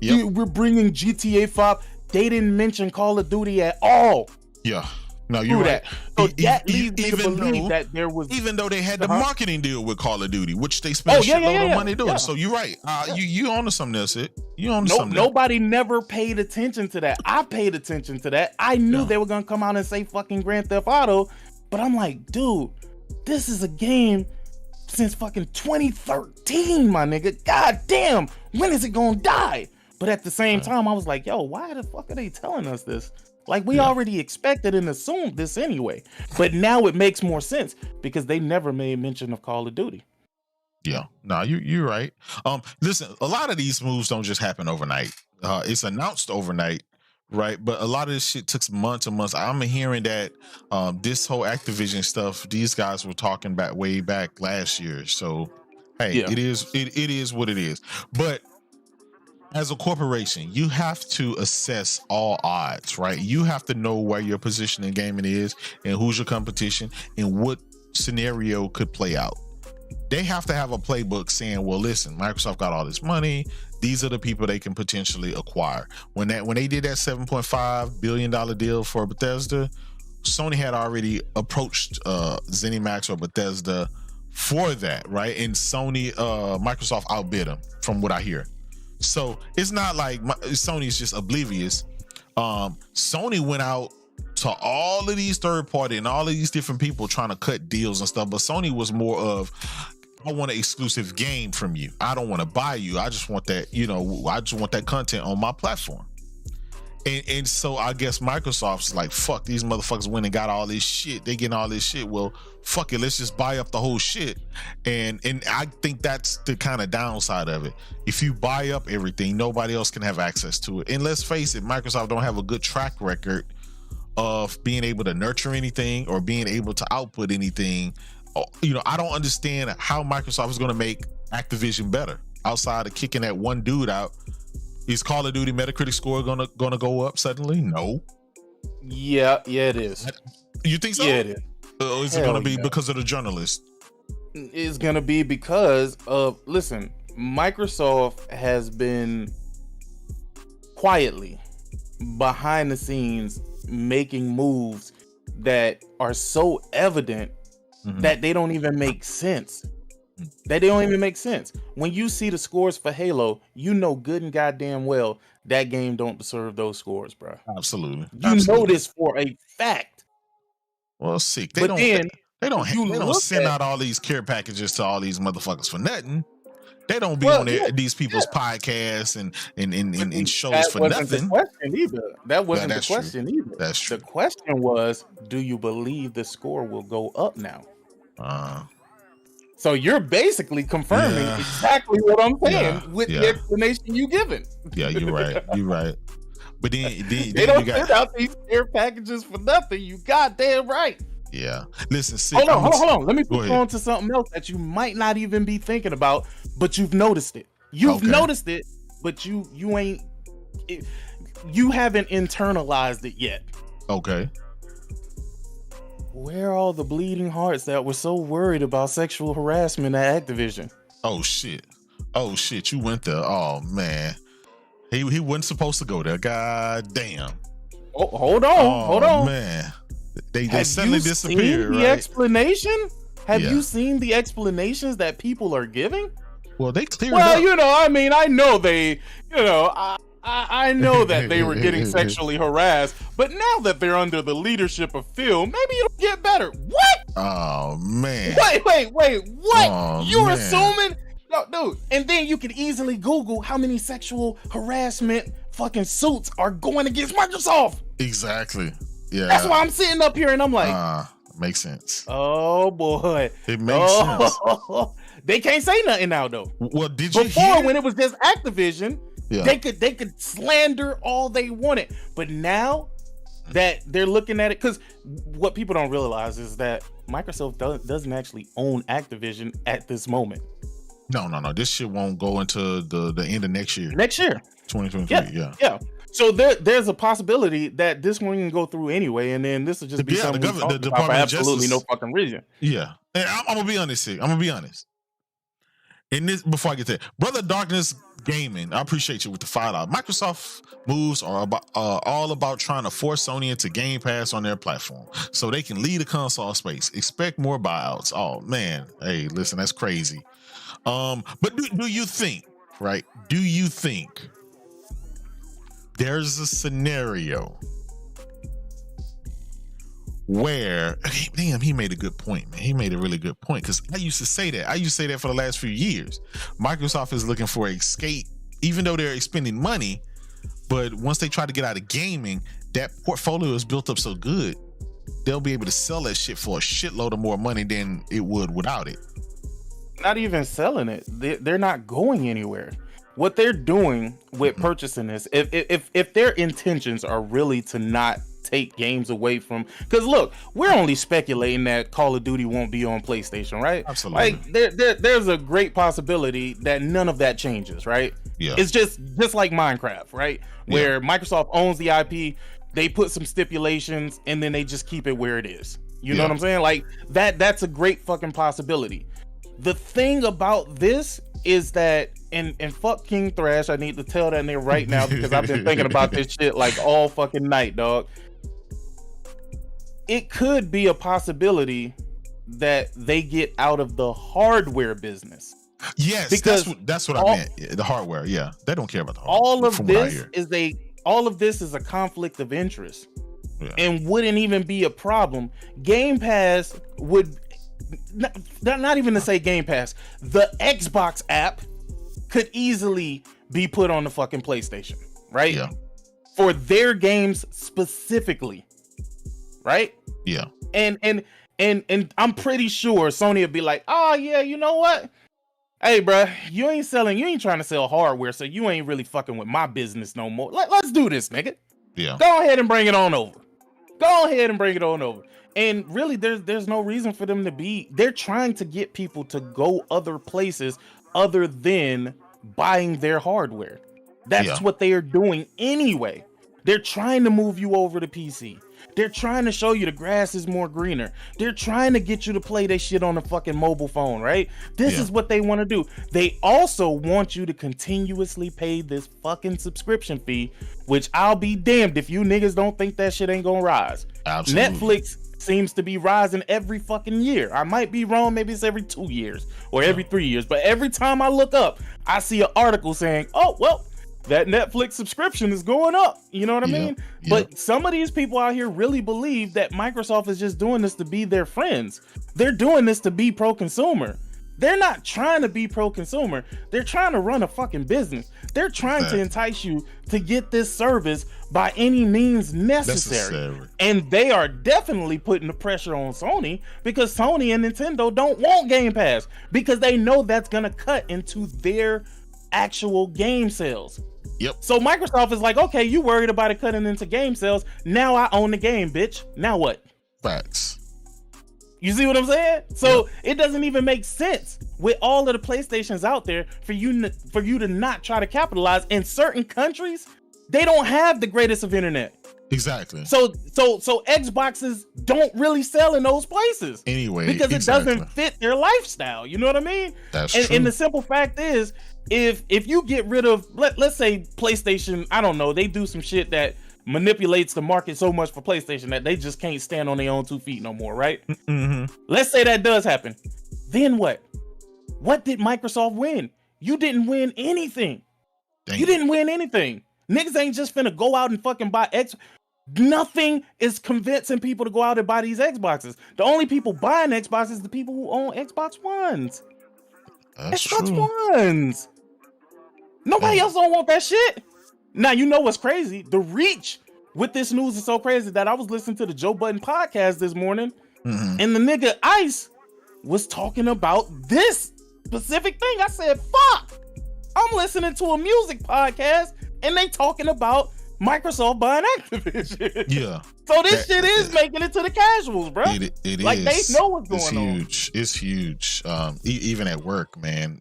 we're bringing GTA 5. They didn't mention Call of Duty at all. Yeah. No, you're right. So that leads me to believe that there was, even though they had the marketing deal with Call of Duty, which they spent a shitload of money doing. Yeah. So you're right. You on to something else. Nobody never paid attention to that. I paid attention to that. I knew they were gonna come out and say fucking Grand Theft Auto, but I'm like, dude, this is a game since fucking 2013, my nigga. God damn, when is it gonna die? But at the same time, I was like, yo, why the fuck are they telling us this? Like, we already expected and assumed this anyway. But now it makes more sense because they never made mention of Call of Duty. Yeah, no, you're right. Listen, a lot of these moves don't just happen overnight. It's announced overnight, right? But a lot of this shit took months and months. I'm hearing that this whole Activision stuff, these guys were talking way back last year. So, hey, it is what it is. But as a corporation, you have to assess all odds, right? You have to know where your position in gaming is and who's your competition and what scenario could play out. They have to have a playbook saying, well, listen, Microsoft got all this money. These are the people they can potentially acquire. When they did that $7.5 billion deal for Bethesda, Sony had already approached ZeniMax or Bethesda for that, right? And Microsoft outbid them, from what I hear. So it's not like Sony's just oblivious. Sony went out to all of these third party and all of these different people trying to cut deals and stuff, but Sony was more of, I want an exclusive game from you. I don't want to buy you. I just want that, I just want that content on my platform. And so I guess Microsoft's like, fuck, these motherfuckers went and got all this shit. They getting all this shit. Well, fuck it, let's just buy up the whole shit. And I think that's the kind of downside of it. If you buy up everything, nobody else can have access to it. And let's face it, Microsoft don't have a good track record of being able to nurture anything or being able to output anything. I don't understand how Microsoft is going to make Activision better? Outside of kicking that one dude out, is Call of Duty Metacritic score gonna go up suddenly? No. Yeah, it is. You think so? Yeah, it is. Is it gonna be because of the journalist? It's gonna be because of, listen, Microsoft has been quietly behind the scenes making moves that are so evident that they don't even make sense. When you see the scores for Halo, you know good and goddamn well that game don't deserve those scores, bro. Absolutely. You know this for a fact. Well, sick. They don't send out all these care packages to all these motherfuckers for nothing. They don't be on these people's podcasts and shows for nothing. That wasn't the question either. That's true. The question was, do you believe the score will go up now? So you're basically confirming exactly what I'm saying with the explanation you given. Yeah, you're right. But then they don't send out these care packages for nothing. You goddamn right. Yeah. Listen, hold on. Let me put you on to something else that you might not even be thinking about, but you've noticed it. Noticed it, but you haven't internalized it yet. Okay. Where are all the bleeding hearts that were so worried about sexual harassment at Activision? Oh shit. You went there. Oh man. He wasn't supposed to go there. God damn. Oh, hold on. Man. They suddenly disappeared, right? Explanation? Have Yeah. you seen the explanations that people are giving? Well, they cleared Well, up. you know, I mean, I know they, you know, I know that they were getting sexually harassed, but now that they're under the leadership of Phil, maybe it'll get better. What? Oh man. Wait, what? Oh, You're man. assuming? No, dude. And then you can easily Google how many sexual harassment fucking suits are going against Microsoft. Exactly. Yeah. That's why I'm sitting up here and I'm like, makes sense. Oh boy. It makes sense. They can't say nothing now though. Well, did you Before, hear? when it was just Activision, Yeah. they could slander all they wanted. But now that they're looking at it, because what people don't realize is that Microsoft doesn't actually own Activision at this moment. No. This shit won't go into the end of next year. 2023. Yeah. So there's a possibility that this one can go through anyway, and then this will just be something the Department for absolutely no fucking reason. Yeah. And I'm gonna be honest here. And this, before I get there, Brother Darkness Gaming, I appreciate you with the $5. Microsoft moves are all about trying to force Sony into Game Pass on their platform so they can lead the console space. Expect more buyouts. Oh man, hey, listen, that's crazy. But do you think, right? Do you think there's a scenario where, damn, he made a good point, man. He made a really good point, because I used to say that for the last few years. Microsoft is looking for an escape, even though they're expending money, but once they try to get out of gaming, that portfolio is built up so good, they'll be able to sell that shit for a shitload of more money than it would without it. Not even selling it. They're not going anywhere. What they're doing with purchasing this, if their intentions are really to not take games away from, because look, we're only speculating that Call of Duty won't be on PlayStation, right? Absolutely. Like there's a great possibility that none of that changes, right? Yeah. It's just like Minecraft, right? Where Microsoft owns the IP, they put some stipulations and then they just keep it where it is. You know what I'm saying? Like that's a great fucking possibility. The thing about this is that, and fuck King Thrash, I need to tell that nigga right now, because I've been thinking about this shit like all fucking night, dog. It could be a possibility that they get out of the hardware business. Yes, because that's what I meant. The hardware, yeah, they don't care about the hardware. All of this is a conflict of interest, and wouldn't even be a problem. Game Pass would not even to say Game Pass. The Xbox app could easily be put on the fucking PlayStation, right? Yeah. For their games specifically, right? Yeah. And I'm pretty sure Sony would be like, oh yeah, you know what? Hey, bro, you ain't trying to sell hardware, so you ain't really fucking with my business no more. Let's do this, nigga. Yeah. Go ahead and bring it on over. And really, there's no reason for them to be. They're trying to get people to go other places other than buying their hardware. That's what they are doing anyway. They're trying to move you over to PC. They're trying to show you the grass is more greener. They're trying to get you to play that shit on a fucking mobile phone, right? This is what they want to do. They also want you to continuously pay this fucking subscription fee, which I'll be damned if you niggas don't think that shit ain't gonna rise. Absolutely. Netflix seems to be rising every fucking year. I might be wrong. Maybe it's every 2 years or every 3 years. But every time I look up, I see an article saying, oh, well, that Netflix subscription is going up. You know what I mean? But some of these people out here really believe that Microsoft is just doing this to be their friends. They're doing this to be pro-consumer. They're not trying to be pro-consumer. They're trying to run a fucking business. They're trying to entice you to get this service by any means necessary. And they are definitely putting the pressure on Sony, because Sony and Nintendo don't want Game Pass, because they know that's going to cut into their actual game sales. So Microsoft is like, okay, you worried about it cutting into game sales. Now I own the game, bitch. Now what? Facts. You see what I'm saying? So it doesn't even make sense with all of the PlayStations out there for you to not try to capitalize. In certain countries, they don't have the greatest of internet. Exactly. So Xboxes don't really sell in those places anyway, because it doesn't fit their lifestyle. You know what I mean? That's true. And the simple fact is, if you get rid of, let's say PlayStation, I don't know, they do some shit that manipulates the market so much for PlayStation that they just can't stand on their own 2 feet no more, right? Let's say that does happen. Then what? What did Microsoft win? You didn't win anything. You didn't win anything. Niggas ain't just finna go out and fucking buy Nothing is convincing people to go out and buy these Xboxes. The only people buying Xboxes is the people who own Xbox Ones. Ones. Nobody else don't want that shit. Now, you know what's crazy? The reach with this news is so crazy that I was listening to the Joe Budden podcast this morning, and the nigga Ice was talking about this specific thing. I said, fuck, I'm listening to a music podcast and they talking about Microsoft buying Activision. So this shit is making it to the casuals, bro. It like is. They know what's going on. It's huge. Even at work, man.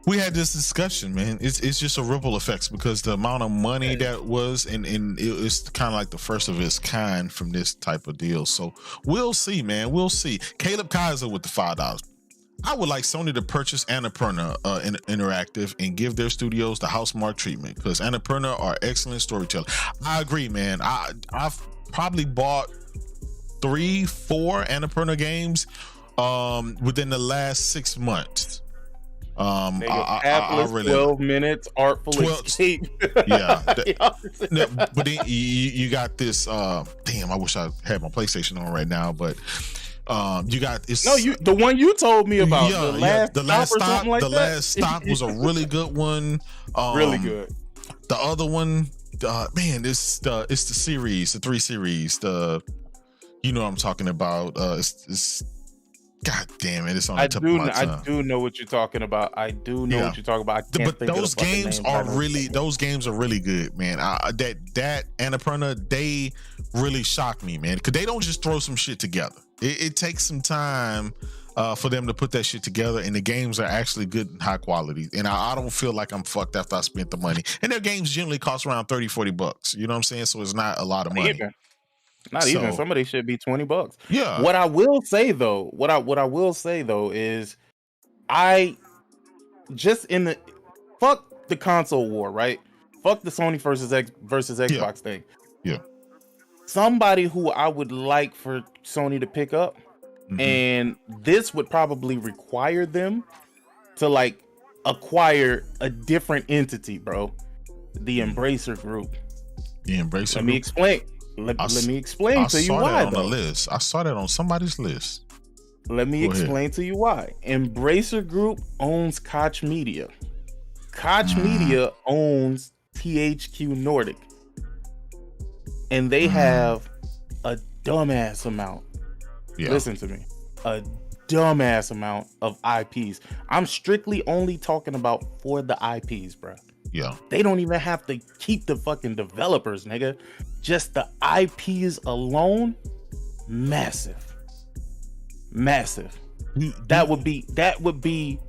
We had this discussion, man. It's just a ripple effects, because the amount of money that was, and it's kind of like the first of its kind from this type of deal. So we'll see, man. We'll see. Caleb Kaiser with the $5. I would like Sony to purchase Annapurna Interactive and give their studios the housemark treatment, because Annapurna are excellent storytellers. I agree, man. I've probably bought 3-4 Annapurna games within the last 6 months. I really 12 minutes artful escape. But then you got this. Damn, I wish I had my PlayStation on right now, but. You got the one you told me about. The last stop was a really good one. Really good. The other one, man, it's the series, the 3 series. You know what I'm talking about. It's God damn it! It's on the tip of my tongue. I do know what you're talking about. I do know what you're talking about. But those games are really good, man. That Annapurna, they really shocked me, man, because they don't just throw some shit together. It takes some time for them to put that shit together, and the games are actually good and high quality. And I don't feel like I'm fucked after I spent the money. And their games generally cost around $30-$40. You know what I'm saying? So it's not a lot of money. Not even. Some of they should be $20. Yeah. What I will say though, is I just fuck the console war, right? Fuck the Sony versus Xbox thing. Yeah. Somebody who I would like for Sony to pick up, and this would probably require them to like acquire a different entity, bro. The Embracer Group. Let me explain. Let me explain to you why. I saw that on somebody's list. Let me explain to you why. Embracer Group owns Koch Media. Koch Media owns THQ Nordic. And they have a dumbass amount. Listen to me. A dumbass amount of IPs. I'm strictly only talking about for the IPs, bro. Yeah. They don't even have to keep the fucking developers, nigga. Just the IPs alone, massive. That would be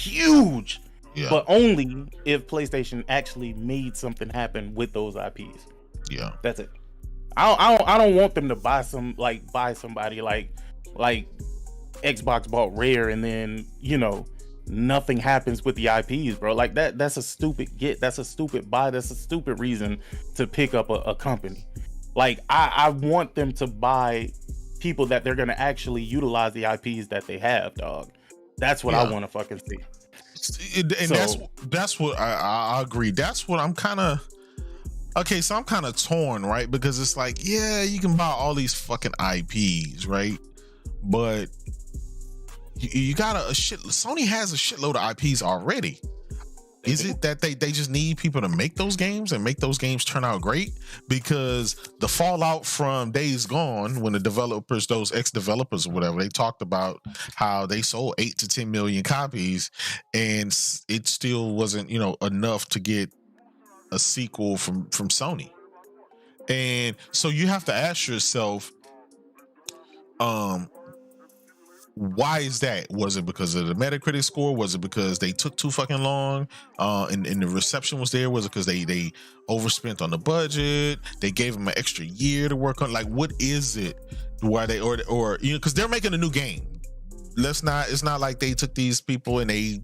huge. Yeah. But only if PlayStation actually made something happen with those IPs. Yeah. That's it. I don't want them to buy somebody like Xbox bought Rare and then, you know, nothing happens with the IPs, bro. Like that's a stupid that's a stupid buy. That's a stupid reason to pick up a company. Like I want them to buy people that they're gonna actually utilize the IPs that they have, dog. That's what I want to fucking see. And that's what I agree. That's what I'm kind of okay. So I'm kind of torn, right? Because it's like, yeah, you can buy all these fucking IPs, right? But you got Sony has a shitload of IPs already. Is it that they just need people to make those games and make those games turn out great? Because the fallout from Days Gone, when the developers, those ex-developers or whatever, they talked about how they sold 8 to 10 million copies and it still wasn't, you know, enough to get a sequel from Sony. And so you have to ask yourself, why is that? Was it because of the Metacritic score? Was it because they took too fucking long and the reception was there? Was it because they overspent on the budget? They gave them an extra year to work on? Like, what is it? Why they or you know, because they're making a new game. It's not like they took these people and they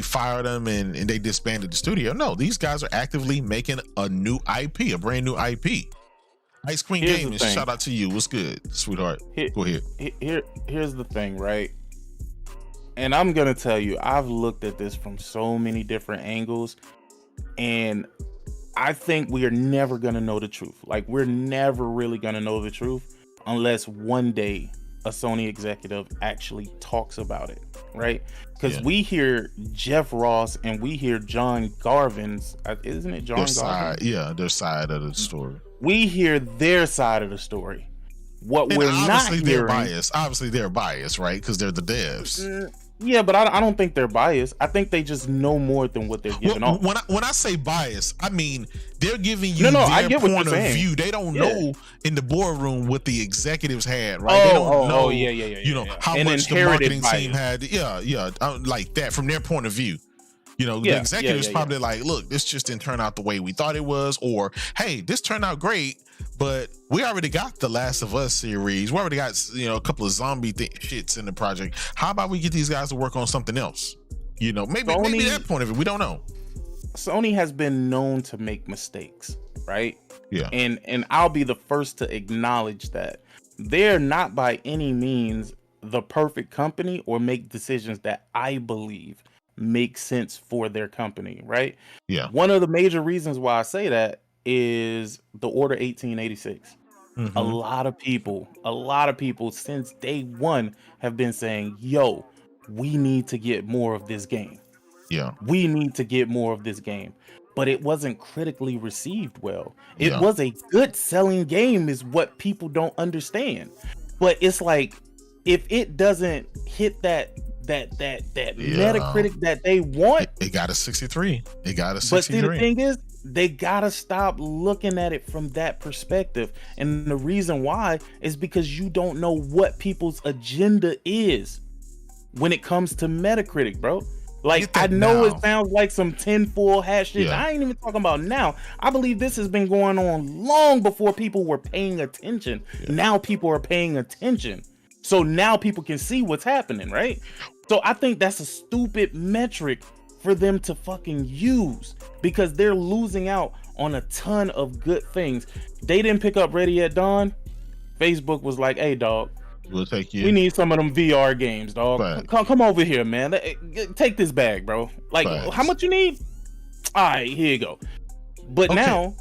fired them and they disbanded the studio. No, these guys are actively making a new IP, a brand new IP. Ice Queen Gaming, shout out to you. What's good, sweetheart? Go ahead. Here's the thing, right? And I'm gonna tell you, I've looked at this from so many different angles, and I think we are never gonna know the truth. Like, we're never really gonna know the truth unless one day a Sony executive actually talks about it, right? Because we hear Jeff Ross and we hear John Garvin's, isn't it John Garvin? Their side of the story. We hear their side of the story. What and we're not hearing, they're biased. Obviously, they're biased, right? Because they're the devs. Yeah, but I don't think they're biased. I think they just know more than what they're giving off. When I say biased, I mean they're giving you their point of view. They don't know in the boardroom what the executives had, right? They don't know, you know, how much the marketing team had. Like that from their point of view. You know, the executives probably like, look, this just didn't turn out the way we thought it was, or hey, this turned out great, but we already got the Last of Us series. We already got, you know, a couple of zombie shits in the project. How about we get these guys to work on something else? You know, maybe that point of it, we don't know. Sony has been known to make mistakes, right? Yeah. And I'll be the first to acknowledge that they're not by any means the perfect company or make decisions that I believe make sense for their company, right? Yeah. One of the major reasons why I say that is the Order 1886. Mm-hmm. A lot of people since day one have been saying, yo, we need to get more of this game. Yeah. We need to get more of this game. But it wasn't critically received well. It was a good selling game is what people don't understand. But it's like, if it doesn't hit that Metacritic that they want, it got a 63. It got a 63. But see, the thing is, they gotta stop looking at it from that perspective. And the reason why is because you don't know what people's agenda is when it comes to Metacritic, bro. Like, I know it sounds like some tinfoil hat shit. I ain't even talking about now. I believe this has been going on long before people were paying attention. Now people are paying attention. So now people can see what's happening, right? So I think that's a stupid metric for them to fucking use, because they're losing out on a ton of good things. They didn't pick up Ready at Dawn. Facebook was like, hey, dog, we'll take you. We need some of them VR games, dog. Right. Come over here, man. Take this bag, bro. Like, how much you need? All right, here you go. But now,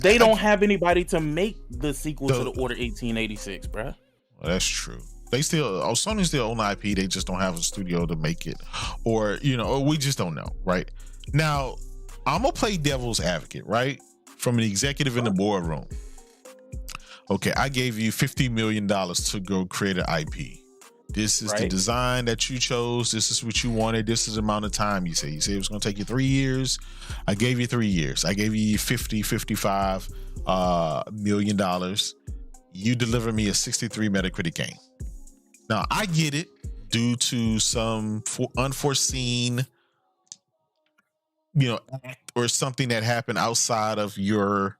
they don't have anybody to make the sequel to the Order 1886, bro. Well, that's true. They still, Sony still own IP. They just don't have a studio to make it, or we just don't know, right? Now, I'm gonna play devil's advocate, right? From an executive in the boardroom. Okay, I gave you $50 million to go create an IP. This is the design that you chose. This is what you wanted. This is the amount of time you said. You said it was gonna take you 3 years. I gave you 3 years. I gave you $55 million. You deliver me a 63 Metacritic game. Now, I get it. due to some unforeseen, act or something that happened outside of your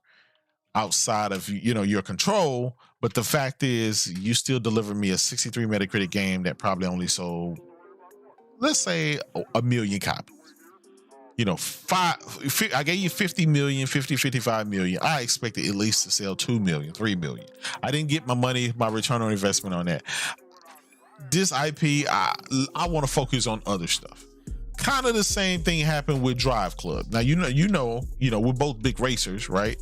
control. But the fact is, you still deliver me a 63 Metacritic game that probably only sold, let's say, 1 million copies. I gave you 50 million, 55 million. I expected at least to sell 2 million, 3 million. I didn't get my return on investment on that. This IP, I want to focus on other stuff. Kind of the same thing happened with Drive Club. Now, we're both big racers, right?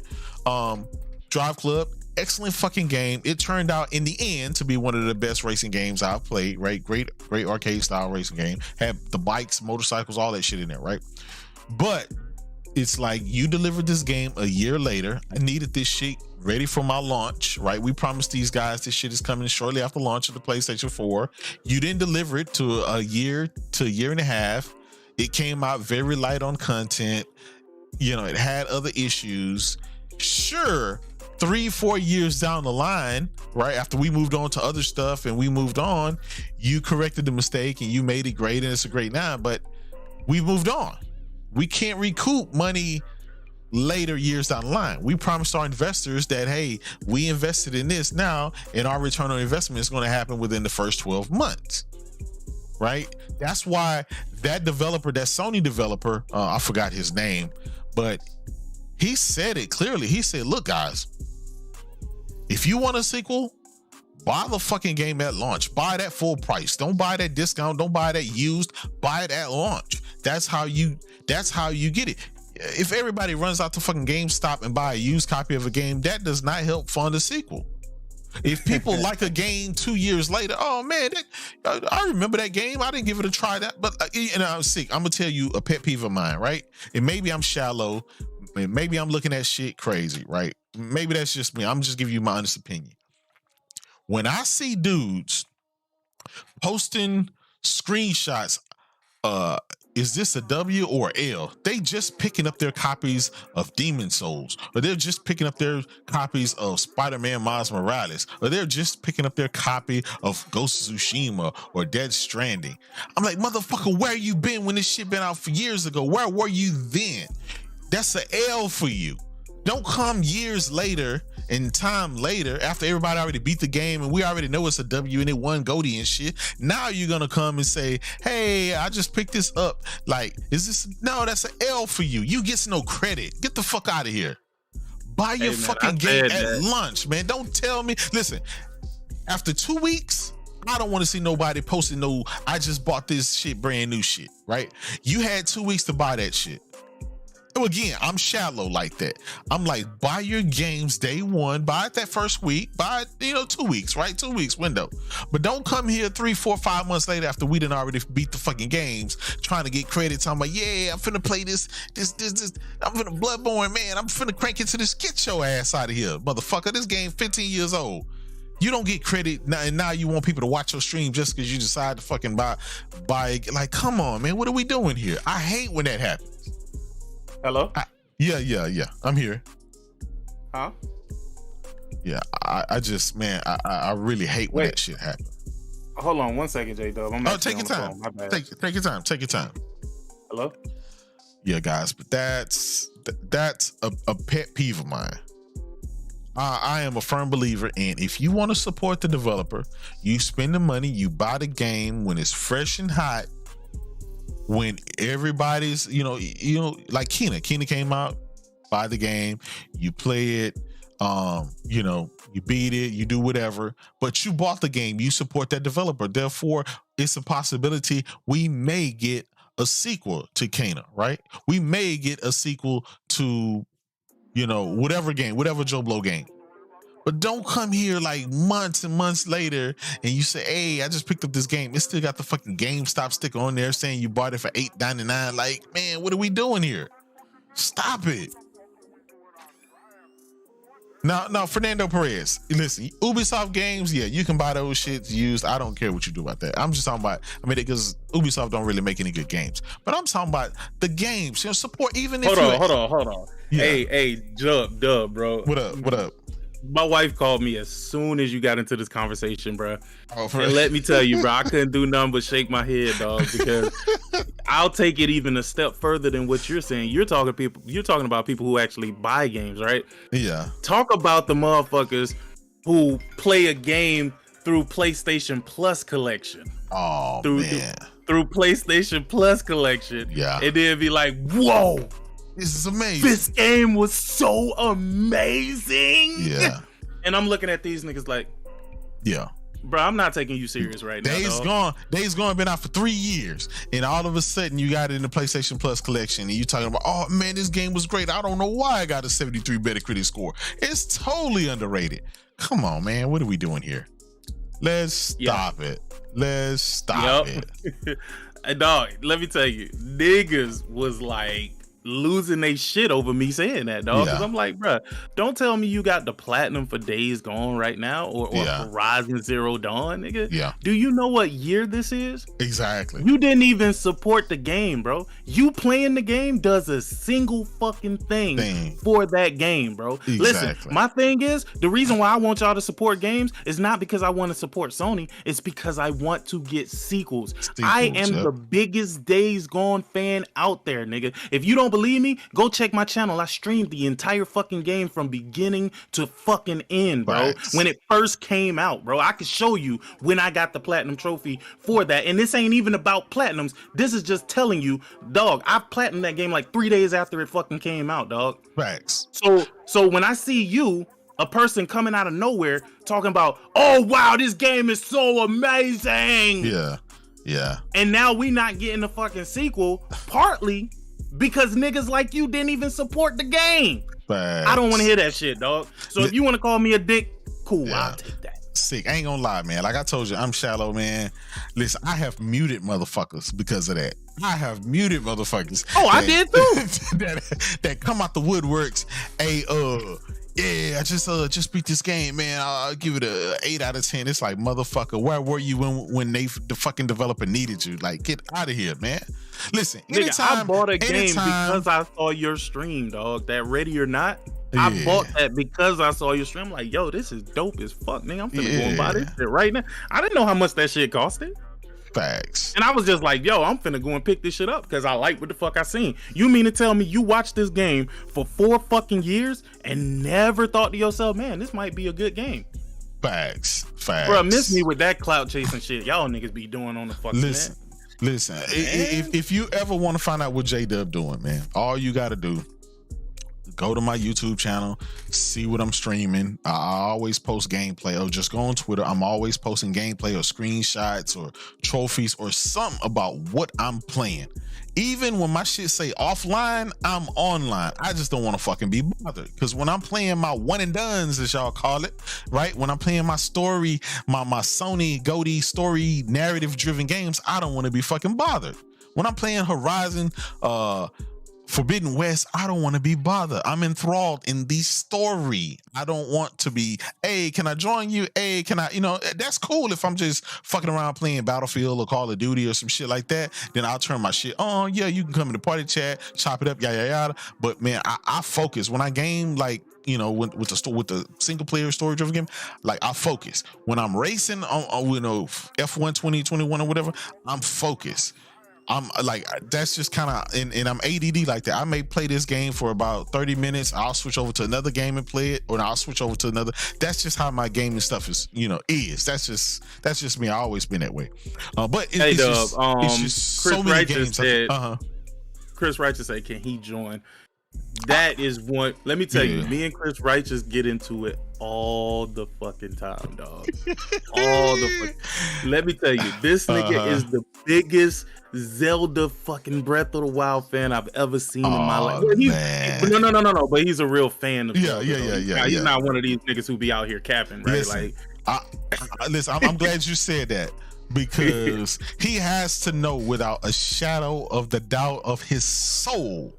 Drive Club, excellent fucking game. It turned out in the end to be one of the best racing games I've played, right? Great arcade style racing game. Had the bikes, motorcycles, all that shit in there, right? But it's like, you delivered this game a year later. I needed this shit ready for my launch, right? We promised these guys this shit is coming shortly after launch of the PlayStation 4. You didn't deliver it to a year and a half. It came out very light on content. It had other issues. Sure, 3-4 years down the line, right after we moved on to other stuff and we moved on, you corrected the mistake and you made it great and it's a great now, but we moved on. We can't recoup money later years down the line. We promised our investors that, hey, we invested in this now and our return on investment is going to happen within the first 12 months, right? That's why that Sony developer, I forgot his name, but he said it clearly. He said, look, guys, if you want a sequel, buy the fucking game at launch. Buy it at full price. Don't buy that discount. Don't buy that used. Buy it at launch. That's how you get it. If everybody runs out to fucking GameStop and buy a used copy of a game, that does not help fund a sequel. If people like a game 2 years later, oh man, I remember that game. I didn't give it a try. But I'm sick. I'm gonna tell you a pet peeve of mine, right? And maybe I'm shallow. Maybe I'm looking at shit crazy, right? Maybe that's just me. I'm just giving you my honest opinion. When I see dudes posting screenshots, is this a W or L? They just picking up their copies of Demon Souls, or they're just picking up their copies of Spider-Man Miles Morales, or they're just picking up their copy of Ghost of Tsushima or Dead Stranding. I'm like, motherfucker, where you been when this shit been out for years ago? Where were you then? That's an L for you. Don't come years later and time later after everybody already beat the game and we already know it's a W and it won Goldie and shit. Now you're gonna come and say, hey, I just picked this up. Like, no, that's an L for you. You get no credit. Get the fuck out of here. Buy your fucking game at lunch, man. Don't tell me. Listen, after 2 weeks, I don't want to see nobody posting I just bought this shit, brand new shit, right? You had 2 weeks to buy that shit. Again, I'm shallow like that. I'm like, buy your games day one, buy it that first week, buy it, 2 weeks, right? 2 weeks window. But don't come here 3, 4, 5 months later after we done already beat the fucking games, trying to get credit, talking about, yeah, I'm finna play this, I'm finna Bloodborne, man, I'm finna crank into this. Get your ass out of here, motherfucker. This game 15 years old. You don't get credit now, and now you want people to watch your stream just because you decide to fucking buy. Like, come on, man, what are we doing here? I hate when that happens. Hello? Yeah. I'm here. Huh? Yeah, I just, man, I really hate when that shit happens. Hold on 1 second, JayDub. Take your time. Take your time. Take your time. Hello? Yeah, guys, but that's a pet peeve of mine. I am a firm believer in, if you want to support the developer, you spend the money, you buy the game when it's fresh and hot, when everybody's, like Kena came out, buy the game, you play it, you beat it, you do whatever, but you bought the game, you support that developer. Therefore, it's a possibility we may get a sequel to Kena, right? We may get a sequel to, whatever game, whatever Joe Blow game. But don't come here like months and months later and you say, hey, I just picked up this game. It still got the fucking GameStop sticker on there saying you bought it for $8.99. Like, man, what are we doing here? Stop it. Now, Fernando Perez, listen, Ubisoft games, yeah, you can buy those shits used. I don't care what you do about that. I'm just talking about, because Ubisoft don't really make any good games. But I'm talking about the games, support even if Hold on. Yeah. Hey, Dub, bro. What up? My wife called me as soon as you got into this conversation, bro. Oh, And let me tell you, bro, I couldn't do nothing but shake my head, dog, because I'll take it even a step further than what you're saying. You're talking about people who actually buy games, right? Yeah. Talk about the motherfuckers who play a game through PlayStation Plus collection. Oh, man. Through PlayStation Plus collection. Yeah. And then be like, whoa. This is amazing. This game was so amazing. Yeah. And I'm looking at these niggas like, yeah, bro, I'm not taking you serious right now. Days Gone been out for 3 years, and all of a sudden you got it in the PlayStation Plus collection, and you talking about, oh man, this game was great. I don't know why I got a 73 Metacritic score. It's totally underrated. Come on, man, what are we doing here? Let's stop it. Let's stop it. Dog, let me tell you, niggas was like losing they shit over me saying that, dog. Because I'm like, bro, don't tell me you got the platinum for Days Gone right now, or Horizon Zero Dawn, nigga. Yeah. Do you know what year this is? Exactly. You didn't even support the game, bro. You playing the game does a single fucking thing for that game, bro. Exactly. Listen, my thing is, the reason why I want y'all to support games is not because I want to support Sony. It's because I want to get sequels. I am the biggest Days Gone fan out there, nigga. If you don't believe me, go check my channel. I streamed the entire fucking game from beginning to fucking end, bro. Right. When it first came out, bro. I could show you when I got the platinum trophy for that. And this ain't even about platinums. This is just telling you, dog, I platinumed that game like 3 days after it fucking came out, dog. Facts. So when I see you, a person coming out of nowhere talking about, oh wow, this game is so amazing. Yeah. And now we not getting the fucking sequel, partly because niggas like you didn't even support the game. Facts. I don't want to hear that shit, dog. So if you want to call me a dick, cool, I'll take that. Sick. I ain't gonna lie, man. Like I told you, I'm shallow, man. Listen, I have muted motherfuckers because of that. I have muted motherfuckers. Oh, I did too. that come out the woodworks. Hey, yeah, I just beat this game, man. I'll give it a 8 out of 10. It's like, motherfucker, where were you when the fucking developer needed you? Like, get out of here, man. Listen, nigga, I bought a game because I saw your stream, dog. That Ready or Not. I bought that because I saw your stream. I'm like, yo, this is dope as fuck, nigga. I'm finna go and buy this shit right now. I didn't know how much that shit costed. Facts. And I was just like, yo, I'm finna go and pick this shit up because I like what the fuck I seen. You mean to tell me you watched this game for 4 fucking years and never thought to yourself, man, this might be a good game? Facts. Bro, miss me with that clout chasing shit y'all niggas be doing on the fucking Listen, if you ever want to find out what JayDub doing, man, all you gotta do, go to my YouTube channel, see what I'm streaming. I always post gameplay, or just go on Twitter. I'm always posting gameplay or screenshots or trophies or something about what I'm playing. Even when my shit say offline, I'm online. I just don't want to fucking be bothered. Because when I'm playing my one and dones, as y'all call it, right? When I'm playing my story, my Sony GOTY story narrative driven games, I don't want to be fucking bothered. When I'm playing Horizon, Forbidden West, I don't want to be bothered. I'm enthralled in the story. I don't want to be, hey, can I join you? Hey, can I, that's cool if I'm just fucking around playing Battlefield or Call of Duty or some shit like that. Then I'll turn my shit on. Yeah, you can come in the party chat, chop it up, yada. But man, I focus. When I game, like, with the single player story driven game, like I focus. When I'm racing on F1 2021 or whatever, I'm focused. I'm like, that's just kind of, and I'm ADD like that. I may play this game for about 30 minutes. I'll switch over to another game and play it, or I'll switch over to another. That's just how my gaming stuff is, That's just me. I always been that way. But it's just Chris so many games. Chris Righteous said, can he join? That is one. Let me tell you, me and Chris Righteous get into it all the fucking time, dog. Let me tell you, this nigga is the biggest Zelda fucking Breath of the Wild fan I've ever seen in my life. No. But he's a real fan of Zelda. He's not one of these niggas who be out here capping, right? Listen, I'm glad you said that, because he has to know without a shadow of the doubt of his soul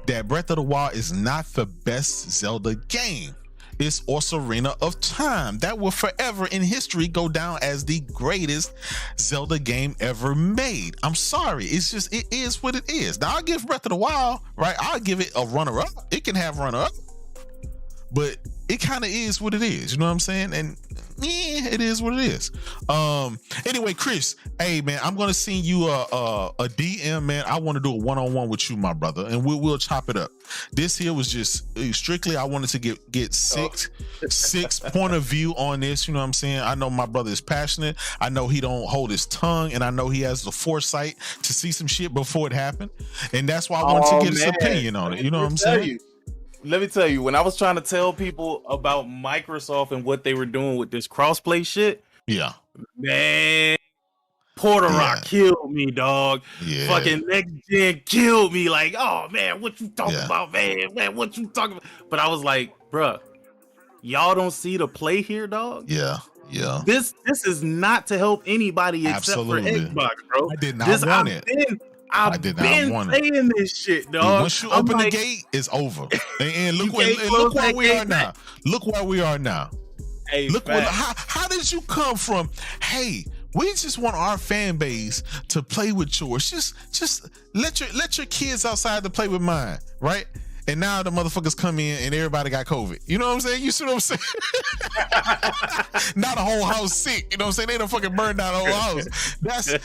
that Breath of the Wild is not the best Zelda game. It's Ocarina of Time. That will forever in history go down as the greatest Zelda game ever made. I'm sorry. It is what it is. Now, I'll give Breath of the Wild, right? I'll give it a runner-up. It can have runner-up. but it kind of is what it is. You know what I'm saying? And yeah, it is what it is. Anyway, Chris, hey man, I'm gonna send you a DM, man. I want to do a one-on-one with you, my brother, and we'll chop it up. This here was just strictly I wanted to get six point of view on this. You know what I'm saying? I know my brother is passionate. I know he don't hold his tongue, and I know he has the foresight to see some shit before it happened. And that's why I wanted to get his opinion on it. You know what I'm saying? Let me tell you, when I was trying to tell people about Microsoft and what they were doing with this crossplay shit, yeah, man, Porter Rock killed me, dog. Yeah. Fucking Next Gen killed me. Like, oh man, what you talking about, man? Man, what you talking about? But I was like, bruh, y'all don't see the play here, dog. Yeah. This is not to help anybody except for Xbox, bro. I did not want it. I've been saying this shit, dog. Once you open the gate, it's over. And look where we are now. Look where we are now. Hey, look how did you come from? Hey, we just want our fan base to play with yours. Just let your kids outside to play with mine, right? And now the motherfuckers come in and everybody got COVID. You know what I'm saying? You see what I'm saying? Not a whole house sick. You know what I'm saying? They done fucking burned down the whole house.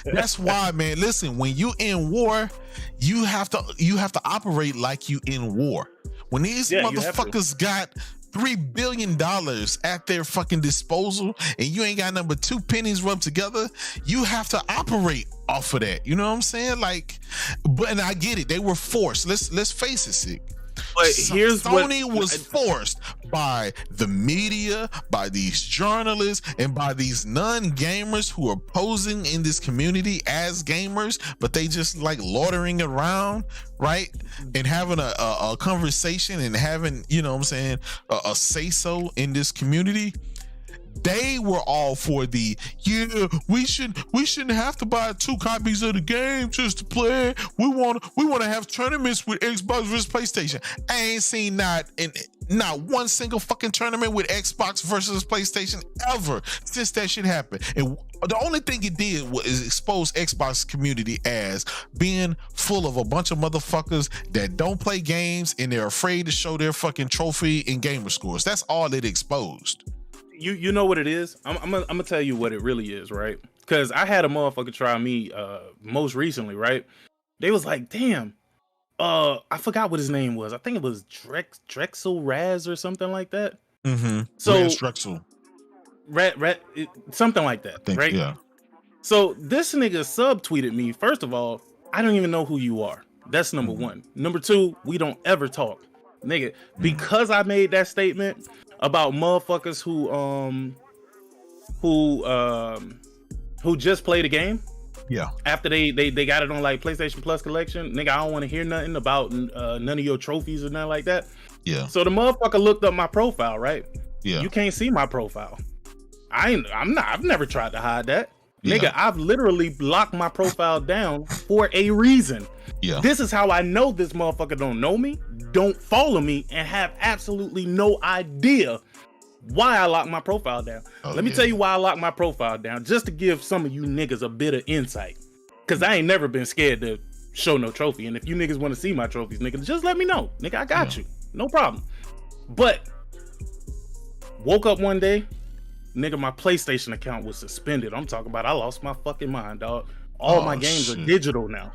That's why, man. Listen, when you in war, you have to operate like you in war. When these motherfuckers got $3 billion at their fucking disposal and you ain't got number 2 pennies rubbed together, you have to operate off of that. You know what I'm saying? Like, but and I get it. They were forced. Let's face it, sick. But here's Sony was forced by the media, by these journalists, and by these non-gamers who are posing in this community as gamers, but they just like loitering around, right? And having a conversation and having, you know what I'm saying, a say-so in this community. They were all for the we shouldn't have to buy 2 copies of the game just to play it. We want to have tournaments with Xbox versus PlayStation. I ain't seen not one single fucking tournament with Xbox versus PlayStation ever since that shit happened. And the only thing it did was expose Xbox community as being full of a bunch of motherfuckers that don't play games and they're afraid to show their fucking trophy and gamer scores. That's all it exposed. You know what it is? I'm gonna tell you what it really is, right? Because I had a motherfucker try me most recently, right? They was like, damn, I forgot what his name was. I think it was Drexel Raz or something like that. Mm-hmm. So Drexel. Something like that, right? Yeah. So this nigga subtweeted me. First of all, I don't even know who you are. That's number one. Number 2, we don't ever talk, nigga. Because I made that statement about motherfuckers who just played a game. Yeah. After they got it on like PlayStation Plus collection, nigga, I don't want to hear nothing about none of your trophies or nothing like that. Yeah. So the motherfucker looked up my profile, right? Yeah. You can't see my profile. I've never tried to hide that. Nigga, I've literally locked my profile down for a reason. Yeah. This is how I know this motherfucker don't know me, don't follow me, and have absolutely no idea why I locked my profile down. Let me tell you why I locked my profile down, just to give some of you niggas a bit of insight. Cause I ain't never been scared to show no trophy. And if you niggas want to see my trophies, nigga, just let me know. Nigga, I got you. No problem. But woke up one day, nigga, my PlayStation account was suspended. I'm talking about I lost my fucking mind, dog. All my games are digital now.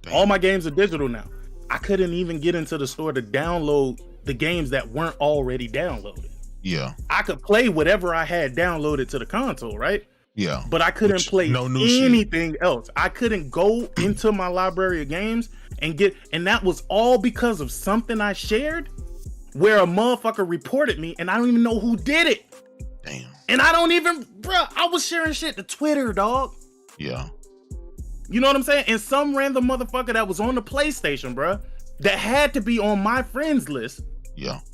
Damn. All my games are digital now. I couldn't even get into the store to download the games that weren't already downloaded. Yeah. I could play whatever I had downloaded to the console, right? Yeah. But I couldn't play anything else. I couldn't go into my library of games and that was all because of something I shared where a motherfucker reported me and I don't even know who did it. Damn. And I don't even, bruh, I was sharing shit to Twitter, dog. Yeah. You know what I'm saying? And some random motherfucker that was on the PlayStation, bruh, that had to be on my friends list,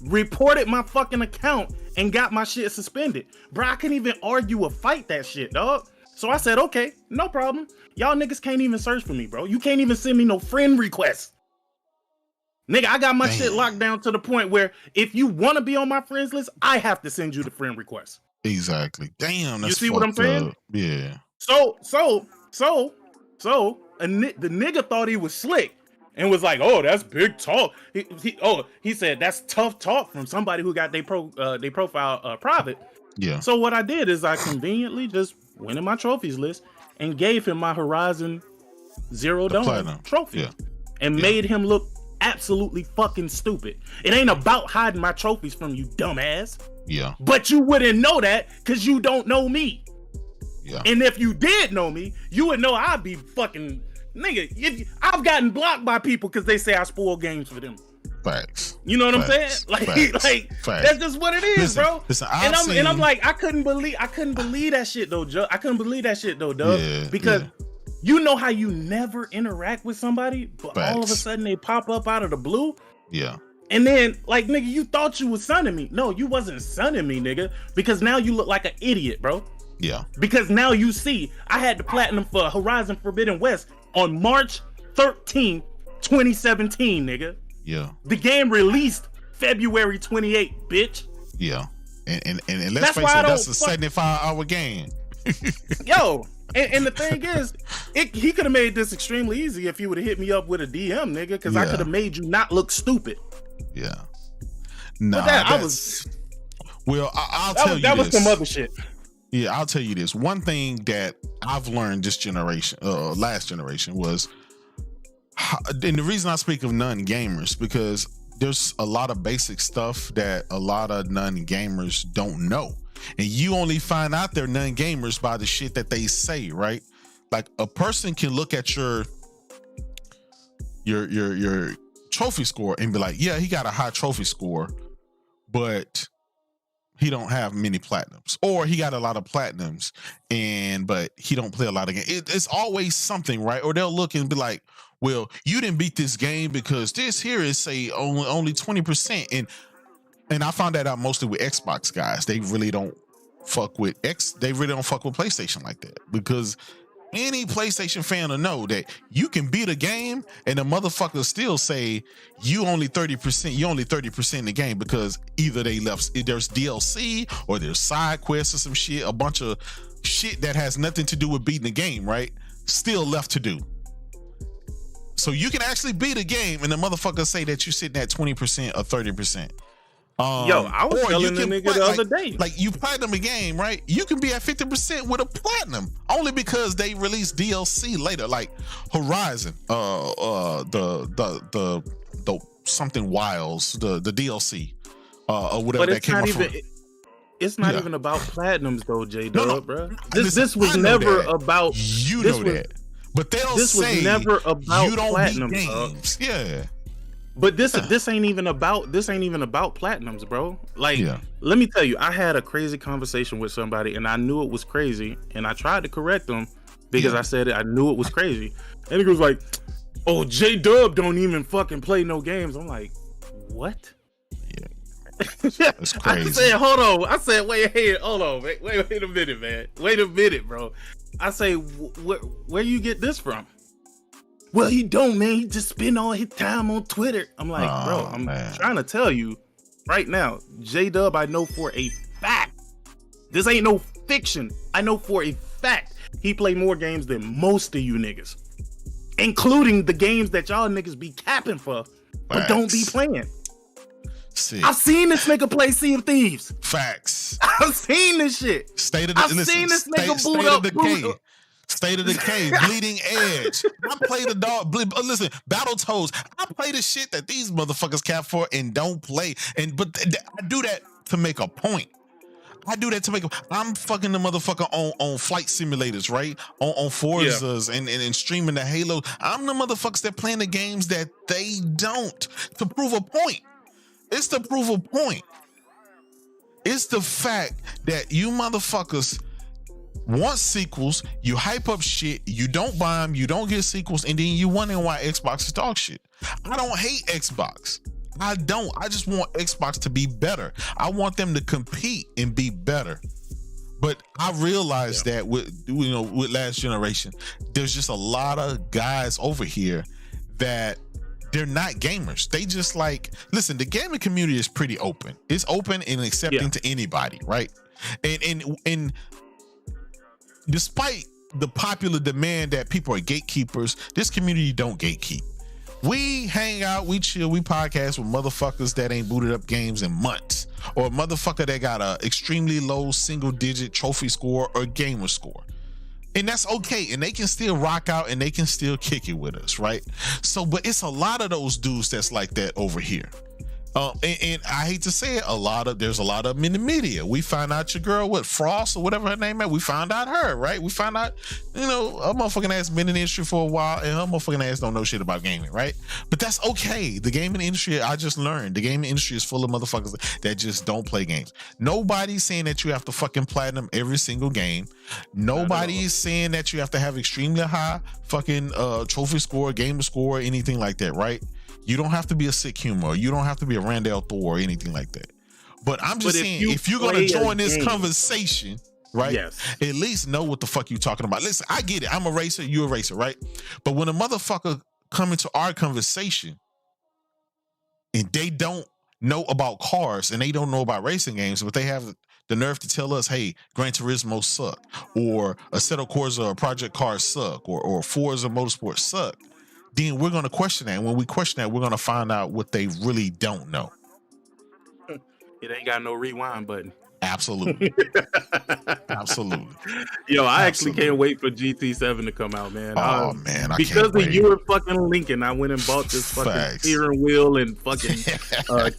reported my fucking account and got my shit suspended. Bruh, I couldn't even argue or fight that shit, dog. So I said, okay, no problem. Y'all niggas can't even search for me, bro. You can't even send me no friend requests. Nigga, I got my shit locked down to the point where if you want to be on my friends list, I have to send you the friend request. Exactly. Damn, that's you see what I'm saying? Yeah. So the nigga thought he was slick and was like, "Oh, that's big talk." He said that's tough talk from somebody who got their profile private. Yeah. So what I did is I conveniently just went in my trophies list and gave him my Horizon Zero Dawn trophy, and made him look absolutely fucking stupid. It ain't about hiding my trophies from you, dumbass. Yeah. But you wouldn't know that because you don't know me. Yeah. And if you did know me, you would know I'd be fucking nigga. I've gotten blocked by people because they say I spoil games for them. Facts. You know what I'm saying? Like that's just what it is, bro. Listen, and I'm like, I couldn't believe that shit though, Joe. I couldn't believe that shit though, Doug. Because you know how you never interact with somebody, but all of a sudden they pop up out of the blue. Yeah. And then, like, nigga, you thought you was sunning me. No, you wasn't sunning me, nigga. Because now you look like an idiot, bro. Yeah. Because now you see, I had the platinum for Horizon Forbidden West on March 13, 2017, nigga. Yeah. The game released February 28, bitch. Yeah. And let's face it, that's a 75-hour game. Yo, and the thing is, he could have made this extremely easy if he would have hit me up with a DM, nigga, because I could have made you not look stupid. Yeah. Nah, Well, I'll tell you this. That was some other shit. Yeah, I'll tell you this. One thing that I've learned this generation, last generation, was, and the reason I speak of non-gamers, because there's a lot of basic stuff that a lot of non-gamers don't know. And you only find out they're non-gamers by the shit that they say, right? Like, a person can look at your trophy score and be like, yeah, he got a high trophy score, but he don't have many platinums, or he got a lot of platinums but he don't play a lot of games. It's always something, right? Or they'll look and be like, well, you didn't beat this game because this here is say only 20%. And I found that out mostly with Xbox guys. They really don't fuck with PlayStation like that, because any PlayStation fan will know that you can beat a game and the motherfucker still say you only 30% in the game, because either there's DLC or there's side quests or some shit, a bunch of shit that has nothing to do with beating the game, right? Still left to do. So you can actually beat a game and the motherfucker say that you're sitting at 20% or 30%. Yo, I was telling the nigga the other day. Like, you platinum a game, right? You can be at 50% with a platinum, only because they release DLC later, like Horizon, the something Wilds, the DLC, or whatever that came from. It's not even about platinums though, JayDub, bro. This was never about. You know that, but they'll say was never about you don't platinum beat games. Yeah. But this ain't even about platinums, bro. Like, let me tell you, I had a crazy conversation with somebody and I knew it was crazy, and I tried to correct them because I said I knew it was crazy. And he was like, "Oh, JayDub don't even fucking play no games." I'm like, "What?" Yeah. That's crazy. I said, "Hold on." I said, hold on. Wait a minute, man. Wait a minute, bro. I say, where you get this from? Well, he don't, man. He just spend all his time on Twitter. I'm like, bro, I'm trying to tell you right now, JayDub, I know for a fact. This ain't no fiction. I know for a fact he play more games than most of you niggas, including the games that y'all niggas be capping for, but don't be playing. I've seen this nigga play Sea of Thieves. Facts. I've seen this shit. Seen this nigga boot up. State of Decay, Bleeding Edge. I play the dog. Listen, Battletoads. I play the shit that these motherfuckers cap for and don't play. But I do that to make a point. I'm fucking the motherfucker on flight simulators, right? On Forzas and streaming the Halo. I'm the motherfuckers that playing the games that they don't, to prove a point. It's to prove a point. It's the fact that you motherfuckers want sequels, you hype up shit, you don't buy them, you don't get sequels, and then you wondering why Xbox is dog shit. I don't hate Xbox. I don't. I just want Xbox to be better. I want them to compete and be better. But I realized that with last generation, there's just a lot of guys over here that they're not gamers. They just like, listen, the gaming community is pretty open. It's open and accepting to anybody, right? And despite the popular demand that people are gatekeepers, this community don't gatekeep. We hang out, we chill, we podcast with motherfuckers that ain't booted up games in months, or a motherfucker that got a extremely low single-digit trophy score or gamer score. And that's okay. And they can still rock out and they can still kick it with us, right? So, but it's a lot of those dudes that's like that over here. And I hate to say it, there's a lot of them in the media. We find out your girl, Frost or whatever her name is, we found out her, right? We found out, her motherfucking ass been in the industry for a while and her motherfucking ass don't know shit about gaming, right? But that's okay. The gaming industry, I just learned, the gaming industry is full of motherfuckers that just don't play games. Nobody's saying that you have to fucking platinum every single game. Nobody is saying that you have to have extremely high fucking trophy score, gamer score, anything like that, right? You don't have to be a sick humor. You don't have to be a Randall Thor or anything like that. But I'm just saying, if you're going to join this conversation, right? Yes. At least know what the fuck you talking about. Listen, I get it. I'm a racer. You're a racer, right? But when a motherfucker come into our conversation and they don't know about cars and they don't know about racing games, but they have the nerve to tell us, hey, Gran Turismo suck, or Assetto Corsa or Project Cars suck, or Forza Motorsport suck, then we're going to question that. And when we question that, we're going to find out what they really don't know. It ain't got no rewind button. Absolutely. Absolutely. Yo, I actually can't wait for GT7 to come out, man. Oh, man. I because can't wait. of your fucking Lincoln, I went and bought this fucking steering wheel and fucking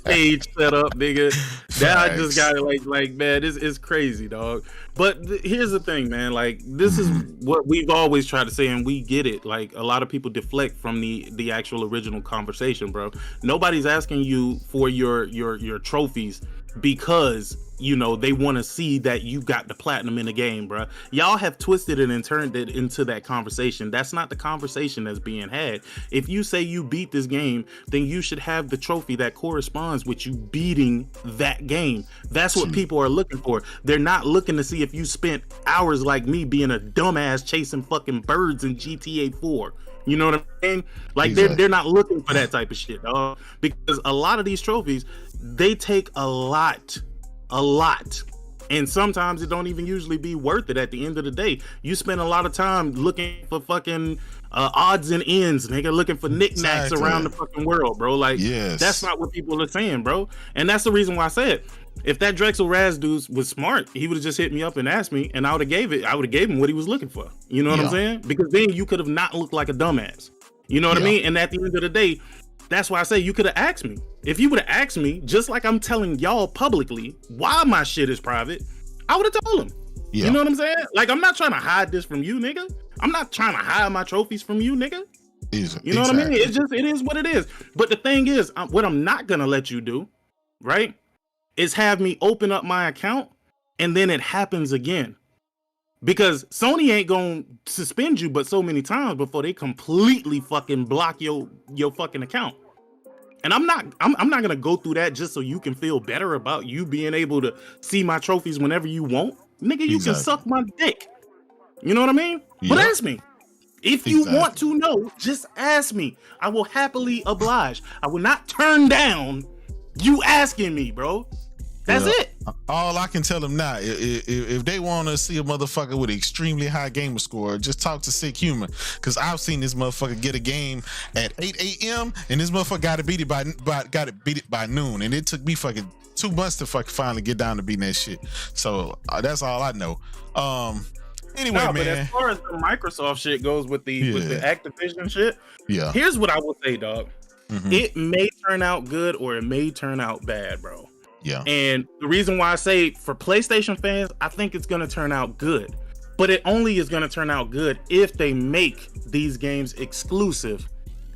cage setup, nigga. That I just got it like, man, this is crazy, dog. But here's the thing, man. Like, this is what we've always tried to say, and we get it. Like, a lot of people deflect from the actual original conversation, bro. Nobody's asking you for your trophies because they want to see that you got the platinum in the game, bro. Y'all have twisted it and turned it into that conversation. That's not the conversation that's being had. If you say you beat this game, then you should have the trophy that corresponds with you beating that game. That's what people are looking for. They're not looking to see if you spent hours like me being a dumbass chasing fucking birds in GTA 4. You know what I'm saying? Like, exactly. they're not looking for that type of shit, dog. Because a lot of these trophies, they take a lot. And sometimes it don't even usually be worth it at the end of the day. You spend a lot of time looking for fucking odds and ends, nigga, looking for knickknacks around the fucking world, bro. Like, that's not what people are saying, bro. And that's the reason why I said, if that Drexel Raz dude was smart, he would have just hit me up and asked me, and I would have gave him what he was looking for. You know what I'm saying? Because then you could have not looked like a dumbass. You know what I mean? And at the end of the day, that's why I say you could have asked me. If you would have asked me, just like I'm telling y'all publicly why my shit is private, I would have told him. Yeah. You know what I'm saying? Like, I'm not trying to hide this from you, nigga. I'm not trying to hide my trophies from you, nigga. You know what I mean? It is what it is. But the thing is, what I'm not going to let you do, right, is have me open up my account and then it happens again. Because Sony ain't gonna suspend you but so many times before they completely fucking block your fucking account. And I'm not gonna go through that just so you can feel better about you being able to see my trophies whenever you want. Nigga, you can suck my dick. You know what I mean? Yep. But ask me. If you want to know, just ask me. I will happily oblige. I will not turn down you asking me, bro. That's it. All I can tell them now, if they want to see a motherfucker with an extremely high gamer score, just talk to Sick Human. Because I've seen this motherfucker get a game at 8 a.m. and this motherfucker got to beat it by noon. And it took me fucking 2 months to fucking finally get down to beating that shit. So that's all I know. Anyway, man. But as far as the Microsoft shit goes with the Activision shit, here's what I will say, dog. Mm-hmm. It may turn out good or it may turn out bad, bro. Yeah. And the reason why I say for PlayStation fans, I think it's going to turn out good. But it only is going to turn out good if they make these games exclusive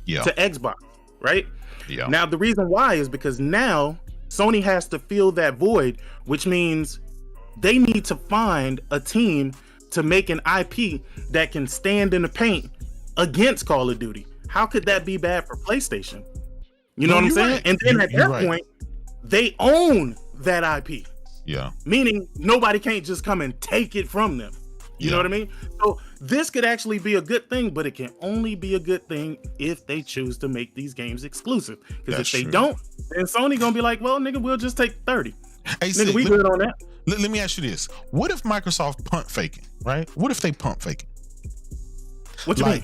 to Xbox, right? Yeah. Now, the reason why is because now Sony has to fill that void, which means they need to find a team to make an IP that can stand in the paint against Call of Duty. How could that be bad for PlayStation? You know what I'm saying? Right. And then at that point, they own that IP. Yeah. Meaning nobody can't just come and take it from them. You know what I mean? So this could actually be a good thing, but it can only be a good thing if they choose to make these games exclusive. Because if they don't, then Sony gonna be like, well, nigga, we'll just take 30. Hey, nigga, we good on that. Let me ask you this. What if Microsoft pump faking, right? What if they pump faking? What you mean?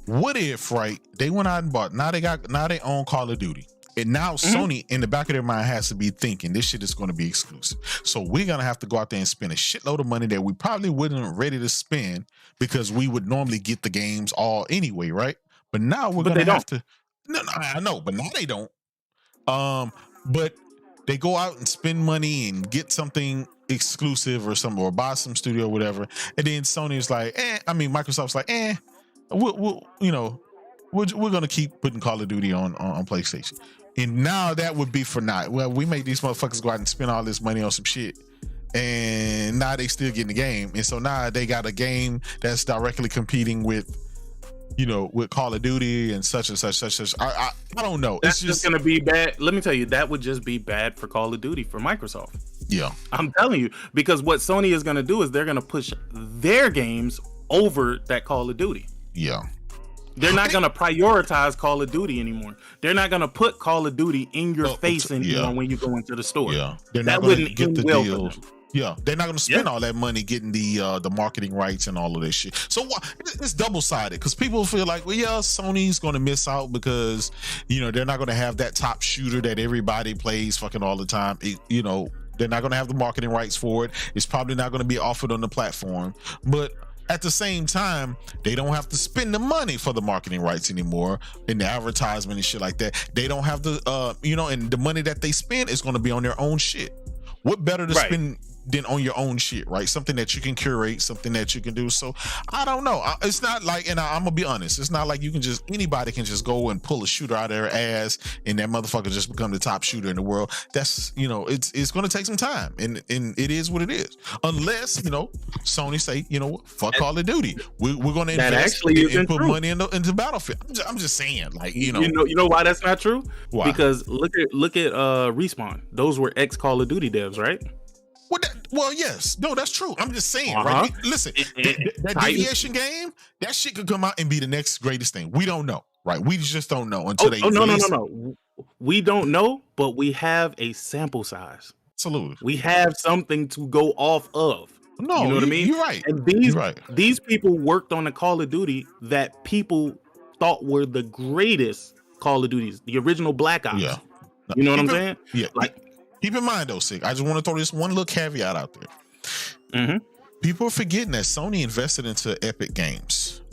What if, right, they went out and bought, now they own Call of Duty. And now Sony in the back of their mind has to be thinking this shit is going to be exclusive. So we're going to have to go out there and spend a shitload of money that we probably wouldn't ready to spend because we would normally get the games all anyway, right? But now we're going to have to. No, I know, but now they don't. But they go out and spend money and get something exclusive or something, or buy some studio or whatever. And then Sony's like, Microsoft's like, we'll we're going to keep putting Call of Duty on PlayStation. And now that would be for naught. Well, we made these motherfuckers go out and spend all this money on some shit, and now they still getting the game. And so now they got a game that's directly competing with, with Call of Duty and such and such. I don't know. That's just going to be bad. Let me tell you, that would just be bad for Call of Duty for Microsoft. Yeah. I'm telling you, because what Sony is going to do is they're going to push their games over that Call of Duty. Yeah. They're not going to prioritize Call of Duty anymore. They're not going to put Call of Duty in your face anymore when you go into the store. Yeah. They're not going to get the deals. Yeah, they're not going to spend all that money getting the marketing rights and all of this shit. So it's double-sided because people feel like, well, yeah, Sony's going to miss out because, they're not going to have that top shooter that everybody plays fucking all the time. They're not going to have the marketing rights for it. It's probably not going to be offered on the platform. But at the same time, they don't have to spend the money for the marketing rights anymore in the advertisement and shit like that. They don't have the, and the money that they spend is going to be on their own shit. What better to spend than on your own shit, right? Something that you can curate, something that you can do. So I don't know. It's not like, and I'm gonna be honest, it's not like anybody can just go and pull a shooter out of their ass and that motherfucker just become the top shooter in the world. That's, it's gonna take some time, and it is what it is. Unless, Sony say, fuck Call of Duty. We're gonna invest and put money into Battlefield. I'm just saying, like, you know why that's not true? Why? Because look at Respawn. Those were ex Call of Duty devs, right? Well, yes. No, that's true. I'm just saying, right? Listen, that Deviation game, that shit could come out and be the next greatest thing. We don't know, right? We just don't know until they release. No. We don't know, but we have a sample size. Absolutely. We have something to go off of. No, you know what I mean? You're right. And these people worked on the Call of Duty that people thought were the greatest Call of Duties, the original Black Ops. Yeah. You know what I'm saying? Yeah. Keep in mind, though, Sig, I just want to throw this one little caveat out there. People are forgetting that Sony invested into Epic Games,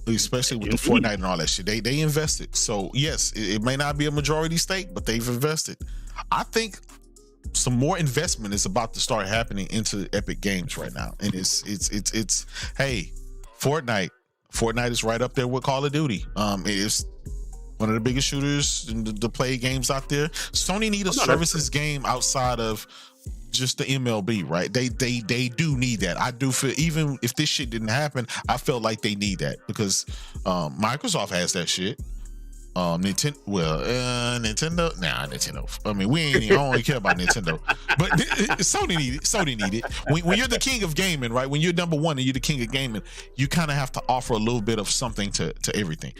especially with the Fortnite and all that shit. They invested. So, yes, it may not be a majority stake, but they've invested. I think some more investment is about to start happening into Epic Games right now. And it's hey, Fortnite is right up there with Call of Duty. It's one of the biggest shooters in the play games out there. Sony need a services game outside of just the MLB, right? They do need that. I do feel, even if this shit didn't happen, I felt like they need that because Microsoft has that shit. Nintendo. I mean, I don't really care about Nintendo, but Sony need it. When you're the king of gaming, right? When you're number one and you're the king of gaming, you kind of have to offer a little bit of something to everything.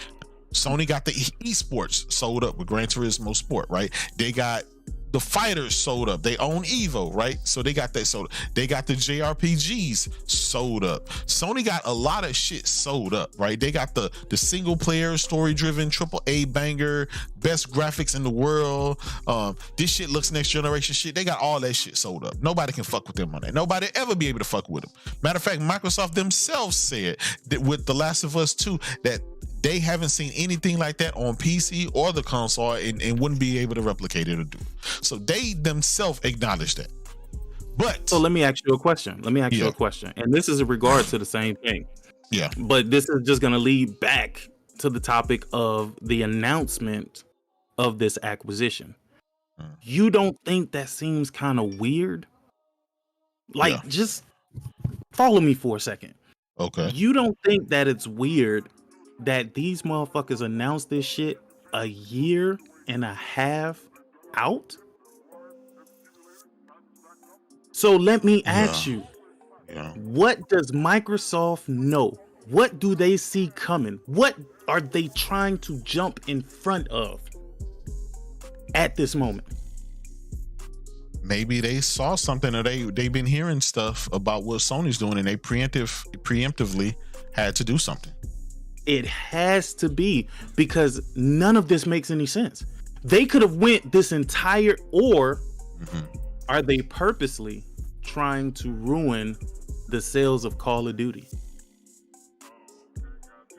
Sony got the esports sold up with Gran Turismo Sport, right? They got the fighters sold up. They own Evo, right? So they got that sold up. They got the JRPGs sold up. Sony got a lot of shit sold up, right? They got the single player, story driven, AAA banger, best graphics in the world. This shit looks next generation shit. They got all that shit sold up. Nobody can fuck with them on that. Nobody ever be able to fuck with them. Matter of fact, Microsoft themselves said that with The Last of Us 2 that they haven't seen anything like that on PC or the console and wouldn't be able to replicate it or do it. So they themselves acknowledge that. But so let me ask you a question. And this is in regard to the same thing. Yeah. But this is just going to lead back to the topic of the announcement of this acquisition. You don't think that seems kind of weird? Like, just follow me for a second. Okay. You don't think that it's weird that these motherfuckers announced this shit a year and a half out? So let me ask you, what does Microsoft know? What do they see coming? What are they trying to jump in front of at this moment? Maybe they saw something, or they've been hearing stuff about what Sony's doing, and they preemptively had to do something. It has to be, because none of this makes any sense. They could have went this entire, or are they purposely trying to ruin the sales of Call of Duty?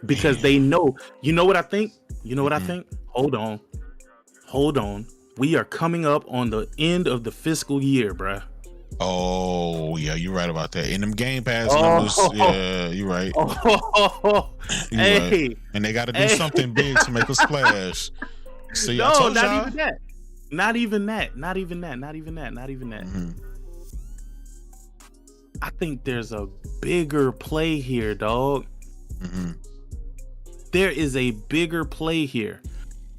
Because they know, you know what I think? You know what I think? Hold on. We are coming up on the end of the fiscal year, bruh. Oh yeah, you're right about that. In them Game Pass numbers, yeah, you're right. Hey, right. And they got to do something big to make a splash. See, no, I told not y'all. even that. Not even that. I think there's a bigger play here, dog. There is a bigger play here,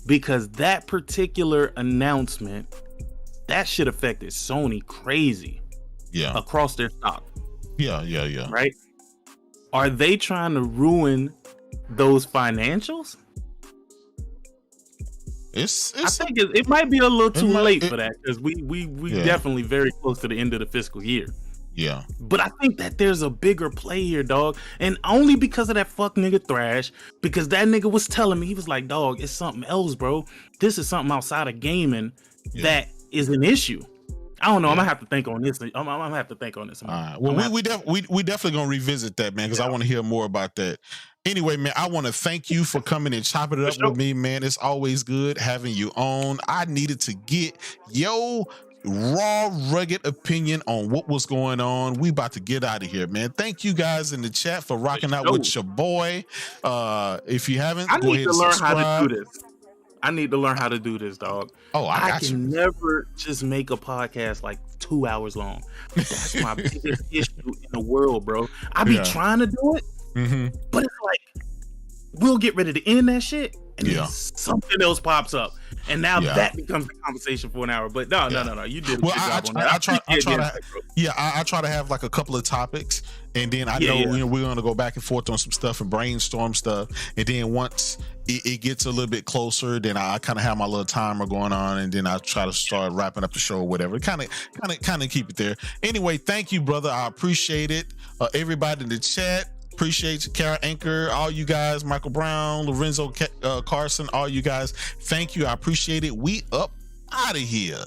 because that particular announcement, that shit affected Sony crazy. Yeah. Across their stock. Yeah. Right? Are they trying to ruin those financials? I think it might be a little too late for that, because we definitely very close to the end of the fiscal year. Yeah. But I think that there's a bigger play here, dog. And only because of that fuck nigga Thrash, because that nigga was telling me, he was like, dog, it's something else, bro. This is something outside of gaming that is an issue. I don't know. I'm gonna have to think on this. I'm gonna have to think on this. All right. Well, we definitely gonna revisit that, man, because I want to hear more about that. Anyway, man, I want to thank you for coming and chopping it up with me, man. It's always good having you on. I needed to get your raw, rugged opinion on what was going on. We about to get out of here, man. Thank you guys in the chat for rocking out with your boy. If you haven't, go ahead and subscribe. How to do this. I need to learn how to do this, dog. Oh, I can never just make a podcast like 2 hours long. That's my biggest issue in the world, bro. I be trying to do it, but it's like, we'll get ready to end that shit, and then something else pops up, and now that becomes the conversation for an hour. But no, you did a good job on that. I try to have like a couple of topics, and then I know we're gonna go back and forth on some stuff and brainstorm stuff, and then once it gets a little bit closer, then I kind of have my little timer going on, and then I try to start wrapping up the show or whatever. Kind of keep it there. Anyway, thank you, brother. I appreciate it. Everybody in the chat, appreciate you. Kara Anchor, all you guys, Michael Brown, Lorenzo Carson, all you guys, thank you. I appreciate it. We up out of here.